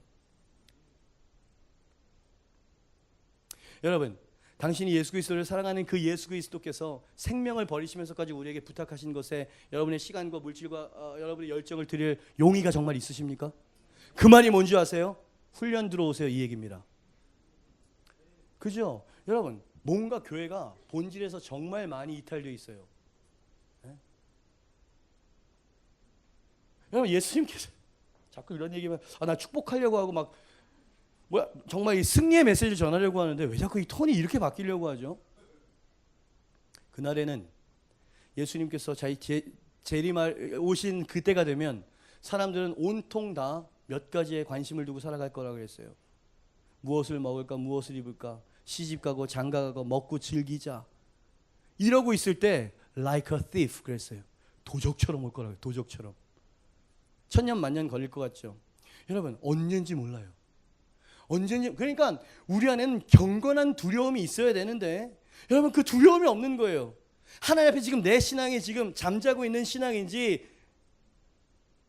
여러분, 당신이 예수 그리스도를 사랑하는 그 예수 그리스도께서 생명을 버리시면서까지 우리에게 부탁하신 것에 여러분의 시간과 물질과 여러분의 열정을 드릴 용의가 정말 있으십니까? 그 말이 뭔지 아세요? 훈련 들어오세요, 이 얘기입니다. 그죠? 여러분, 뭔가 교회가 본질에서 정말 많이 이탈되어 있어요. 여러분, 예수님께서 자꾸 이런 얘기만, 나 축복하려고 하고 막 정말 이 승리의 메시지를 전하려고 하는데 왜 자꾸 이 톤이 이렇게 바뀌려고 하죠? 그날에는 예수님께서 재림할 오신 그때가 되면 사람들은 온통 다 몇 가지에 관심을 두고 살아갈 거라고 그랬어요. 무엇을 먹을까, 무엇을 입을까, 시집가고 장가가고 먹고 즐기자, 이러고 있을 때 like a thief 그랬어요. 도적처럼 올 거라고요. 도적처럼. 천년 만년 걸릴 것 같죠? 여러분, 언제인지 몰라요. 언제인지. 그러니까 우리 안에는 경건한 두려움이 있어야 되는데 여러분, 그 두려움이 없는 거예요. 하나님 앞에 지금 내 신앙이 지금 잠자고 있는 신앙인지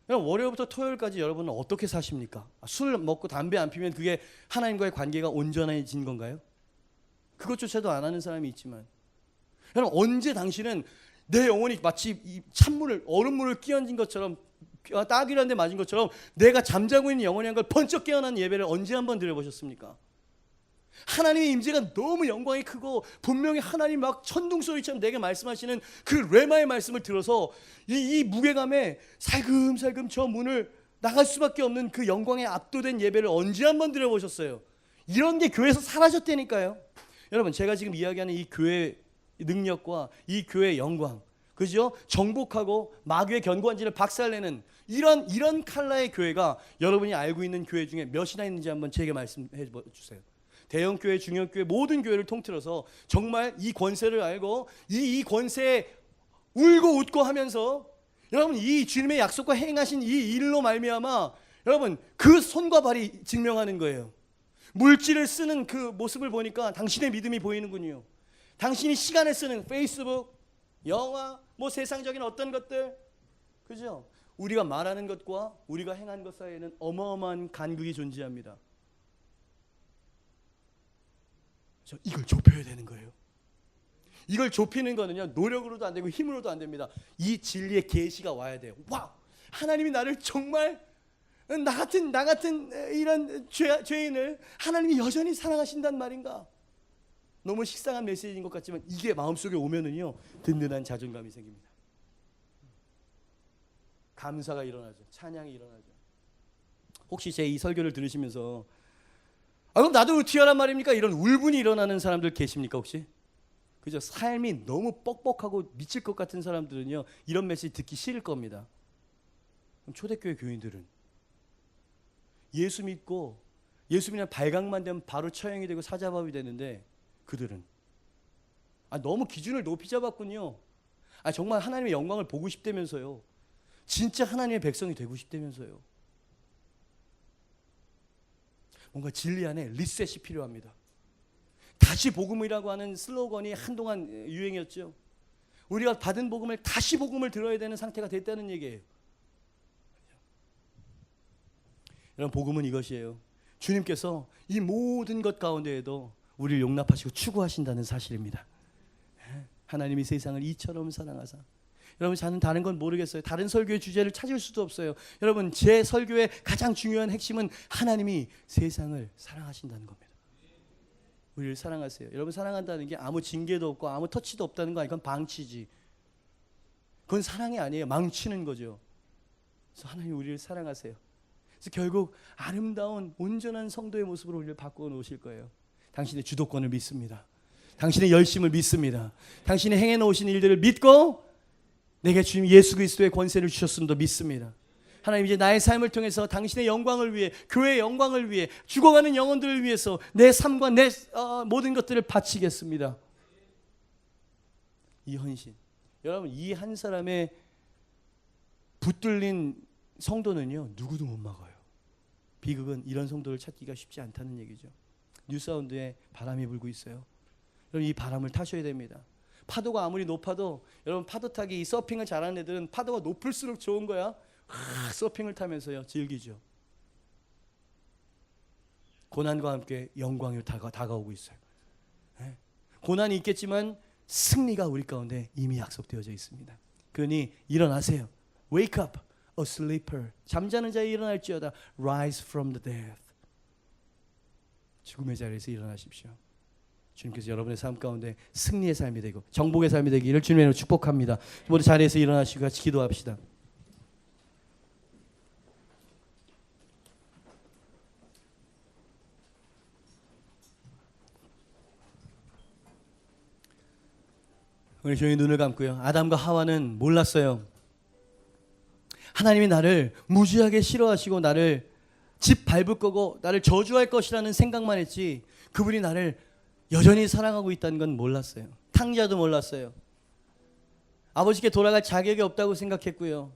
그럼 월요일부터 토요일까지 여러분은 어떻게 사십니까? 술 먹고 담배 안 피면 그게 하나님과의 관계가 온전해진 건가요? 그것조차도 안 하는 사람이 있지만, 여러분 언제 당신은 내 영혼이 마치 이 찬물을 얼음물을 끼얹은 것처럼, 따귀란 데 맞은 것처럼 내가 잠자고 있는 영혼이 한 걸 번쩍 깨어난 예배를 언제 한번 드려보셨습니까? 하나님의 임재가 너무 영광이 크고 분명히 하나님 막 천둥소리처럼 내게 말씀하시는 그 레마의 말씀을 들어서 이 무게감에 살금살금 저 문을 나갈 수밖에 없는 그 영광에 압도된 예배를 언제 한번 드려보셨어요? 이런 게 교회에서 사라졌다니까요. 여러분, 제가 지금 이야기하는 이 교회의 능력과 이 교회의 영광, 그죠? 정복하고 마귀의 견고한지를 박살내는 이런 칼라의 교회가 여러분이 알고 있는 교회 중에 몇이나 있는지 한번 제게 말씀해 주세요. 대형교회, 중형교회 모든 교회를 통틀어서 정말 이 권세를 알고 이 권세에 울고 웃고 하면서 여러분 이 주님의 약속과 행하신 이 일로 말미암아 여러분 그 손과 발이 증명하는 거예요. 물질을 쓰는 그 모습을 보니까 당신의 믿음이 보이는군요. 당신이 시간을 쓰는 페이스북, 영화, 뭐 세상적인 어떤 것들, 그죠? 우리가 말하는 것과 우리가 행하는 것 사이에는 어마어마한 간극이 존재합니다. 이걸 좁혀야 되는 거예요. 이걸 좁히는 거는요 노력으로도 안 되고 힘으로도 안 됩니다. 이 진리의 계시가 와야 돼요. 와, 하나님이 나를 정말 나 같은 이런 죄인을 하나님이 여전히 사랑하신단 말인가? 너무 식상한 메시지인 것 같지만 이게 마음속에 오면은요 든든한 자존감이 생깁니다. 감사가 일어나죠. 찬양이 일어나죠. 혹시 제 이 설교를 들으시면서 그럼 나도 튀어란 말입니까? 이런 울분이 일어나는 사람들 계십니까 혹시? 그죠? 삶이 너무 뻑뻑하고 미칠 것 같은 사람들은요 이런 메시지 듣기 싫을 겁니다. 그럼 초대교회 교인들은 예수 믿고 예수 믿는 발각만 되면 바로 처형이 되고 사자밥이 되는데 그들은 너무 기준을 높이 잡았군요. 정말 하나님의 영광을 보고 싶다면서요. 진짜 하나님의 백성이 되고 싶다면서요. 뭔가 진리 안에 리셋이 필요합니다. 다시 복음이라고 하는 슬로건이 한동안 유행이었죠. 우리가 받은 복음을 다시 복음을 들어야 되는 상태가 됐다는 얘기예요. 여러분 복음은 이것이에요. 주님께서 이 모든 것 가운데에도 우리를 용납하시고 추구하신다는 사실입니다. 하나님이 세상을 이처럼 사랑하사. 여러분 저는 다른 건 모르겠어요. 다른 설교의 주제를 찾을 수도 없어요. 여러분 제 설교의 가장 중요한 핵심은 하나님이 세상을 사랑하신다는 겁니다. 우리를 사랑하세요. 여러분 사랑한다는 게 아무 징계도 없고 아무 터치도 없다는 거 아니까 방치지. 그건 사랑이 아니에요. 망치는 거죠. 그래서 하나님 우리를 사랑하세요. 그래서 결국 아름다운 온전한 성도의 모습으로 우리를 바꿔 놓으실 거예요. 당신의 주도권을 믿습니다. 당신의 열심을 믿습니다. 당신이 행해 놓으신 일들을 믿고 내게 주님 예수 그리스도의 권세를 주셨음도 믿습니다. 하나님 이제 나의 삶을 통해서 당신의 영광을 위해, 교회의 영광을 위해, 죽어가는 영혼들을 위해서 내 삶과 내 모든 것들을 바치겠습니다. 이 헌신. 여러분 이 한 사람의 붙들린 성도는요 누구도 못 막아요. 비극은 이런 성도를 찾기가 쉽지 않다는 얘기죠. 뉴사운드에 바람이 불고 있어요. 여러분 이 바람을 타셔야 됩니다. 파도가 아무리 높아도 여러분 파도 타기 이 서핑을 잘하는 애들은 파도가 높을수록 좋은 거야. 서핑을 타면서요 즐기죠. 고난과 함께 영광이 다가오고 있어요. 네. 고난이 있겠지만 승리가 우리 가운데 이미 약속되어져 있습니다. 그러니 일어나세요. Wake up, a sleeper. 잠자는 자에 일어날지어다. Rise from the dead. 죽음의 자리에서 일어나십시오. 주님께서 여러분의 삶 가운데 승리의 삶이 되고 정복의 삶이 되기를 주님으로 축복합니다. 모두 자리에서 일어나시고 같이 기도합시다. 우리 조용히 눈을 감고요. 아담과 하와는 몰랐어요. 하나님이 나를 무지하게 싫어하시고 나를 집 밟을 거고 나를 저주할 것이라는 생각만 했지 그분이 나를 여전히 사랑하고 있다는 건 몰랐어요. 탕자도 몰랐어요. 아버지께 돌아갈 자격이 없다고 생각했고요.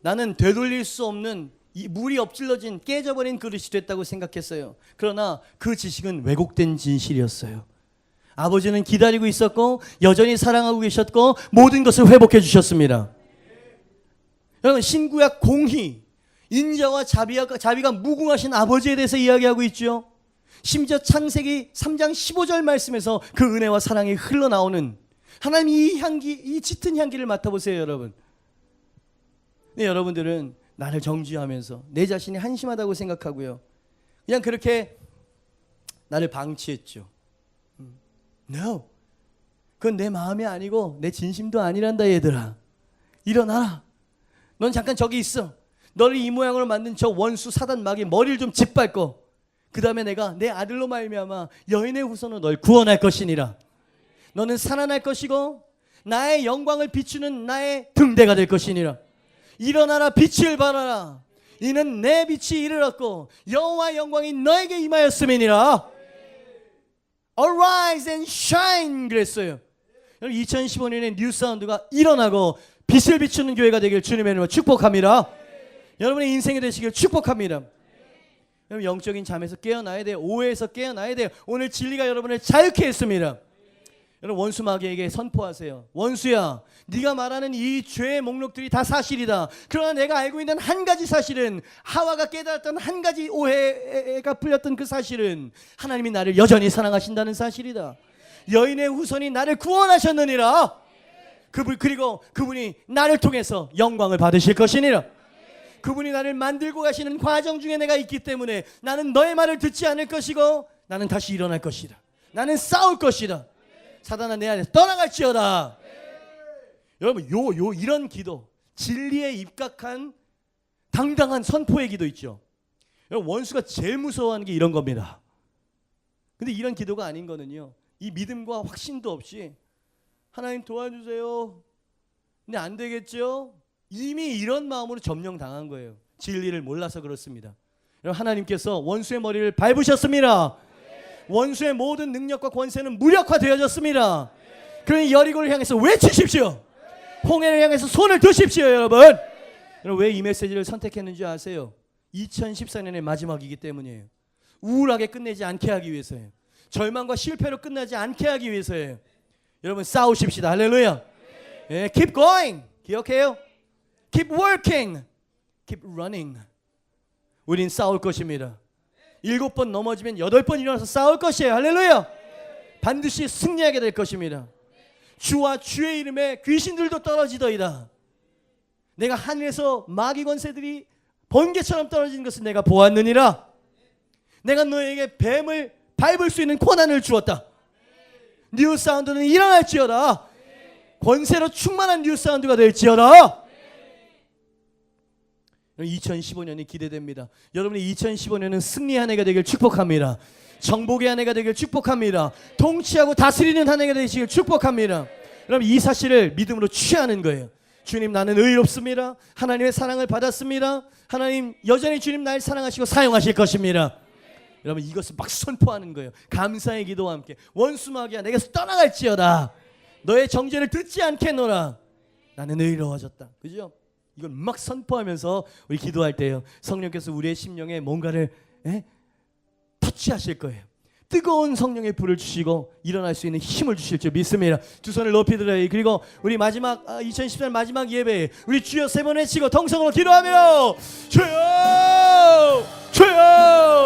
나는 되돌릴 수 없는 이 물이 엎질러진 깨져버린 그릇이 됐다고 생각했어요. 그러나 그 지식은 왜곡된 진실이었어요. 아버지는 기다리고 있었고 여전히 사랑하고 계셨고 모든 것을 회복해 주셨습니다. 여러분 신구약 공의, 인자와 자비가 무궁하신 아버지에 대해서 이야기하고 있죠. 심지어 창세기 3장 15절 말씀에서 그 은혜와 사랑이 흘러나오는 하나님 이 향기, 이 짙은 향기를 맡아보세요 여러분. 네, 여러분들은 나를 정죄하면서 내 자신이 한심하다고 생각하고요, 그냥 그렇게 나를 방치했죠. No, 그건 내 마음이 아니고 내 진심도 아니란다. 얘들아 일어나라. 넌 잠깐 저기 있어. 너를 이 모양으로 만든 저 원수 사단 마귀 머리를 좀 짓밟고 그 다음에 내가 내 아들로 말미암아 여인의 후손으로 널 구원할 것이니라. 너는 살아날 것이고 나의 영광을 비추는 나의 등대가 될 것이니라. 일어나라, 빛을 발하라. 이는 내 빛이 이르렀고 여호와의 영광이 너에게 임하였음이니라. Arise and shine 그랬어요. 2015년에 뉴사운드가 일어나고 빛을 비추는 교회가 되길 주님의 이름으로 축복합니다. 여러분의 인생이 되시길 축복합니다. 여러분 영적인 잠에서 깨어나야 돼요. 오해에서 깨어나야 돼요. 오늘 진리가 여러분을 자유케 했습니다. 여러분 원수 마귀에게 선포하세요. 원수야, 네가 말하는 이 죄의 목록들이 다 사실이다. 그러나 내가 알고 있는 한 가지 사실은, 하와가 깨달았던 한 가지 오해가 풀렸던 그 사실은 하나님이 나를 여전히 사랑하신다는 사실이다. 여인의 후손이 나를 구원하셨느니라. 그리고 그분이 나를 통해서 영광을 받으실 것이니라. 그분이 나를 만들고 가시는 과정 중에 내가 있기 때문에 나는 너의 말을 듣지 않을 것이고 나는 다시 일어날 것이다. 나는 싸울 것이다. 사단아 내 안에서 떠나갈지어다. 여러분 이런 기도, 진리에 입각한 당당한 선포의 기도 있죠. 여러분 원수가 제일 무서워하는 게 이런 겁니다. 근데 이런 기도가 아닌 거는요, 이 믿음과 확신도 없이 하나님 도와주세요. 근데 안 되겠죠? 이미 이런 마음으로 점령당한 거예요. 진리를 몰라서 그렇습니다. 여러분 하나님께서 원수의 머리를 밟으셨습니다. 원수의 모든 능력과 권세는 무력화되어졌습니다. 그러니 여리고를 향해서 외치십시오. 홍해를 향해서 손을 드십시오. 여러분 왜 이 메시지를 선택했는지 아세요? 2014년의 마지막이기 때문이에요. 우울하게 끝내지 않게 하기 위해서예요. 절망과 실패로 끝나지 않게 하기 위해서예요. 여러분 싸우십시다. 할렐루야. 예, keep going. 기억해요? Keep working. Keep running. 우린 싸울 것입니다. 7번 넘어지면 8번 일어나서 싸울 것이에요. 할렐루야. 반드시 승리하게 될 것입니다. 주와 주의 이름에 귀신들도 떨어지더이다. 내가 하늘에서 마귀 권세들이 번개처럼 떨어지는 것을 내가 보았느니라. 내가 너에게 뱀을 밟을 수 있는 권한을 주었다. 뉴사운드는 일어날지어다. 권세로 충만한 뉴사운드가 될지어다. 2015년이 기대됩니다. 여러분의 2015년은 승리의 한 해가 되길 축복합니다. 정복의 한 해가 되길 축복합니다. 통치하고 다스리는 한 해가 되시길 축복합니다. 여러분 이 사실을 믿음으로 취하는 거예요. 주님 나는 의롭습니다. 하나님의 사랑을 받았습니다. 하나님 여전히 주님 날 사랑하시고 사용하실 것입니다. 여러분 이것을 막 선포하는 거예요. 감사의 기도와 함께. 원수 마귀야 내게서 떠나갈지어다. 너의 정죄를 듣지 않겠노라. 나는 의로워졌다. 그죠? 이걸 막 선포하면서 우리 기도할 때요, 성령께서 우리의 심령에 뭔가를 터치하실 거예요. 뜨거운 성령의 불을 주시고 일어날 수 있는 힘을 주실 줄 믿습니다. 두 손을 높이 들어요. 그리고 우리 마지막 2014년 마지막 예배에 우리 주여 3번 외치고 통성으로 기도하며 주여 주여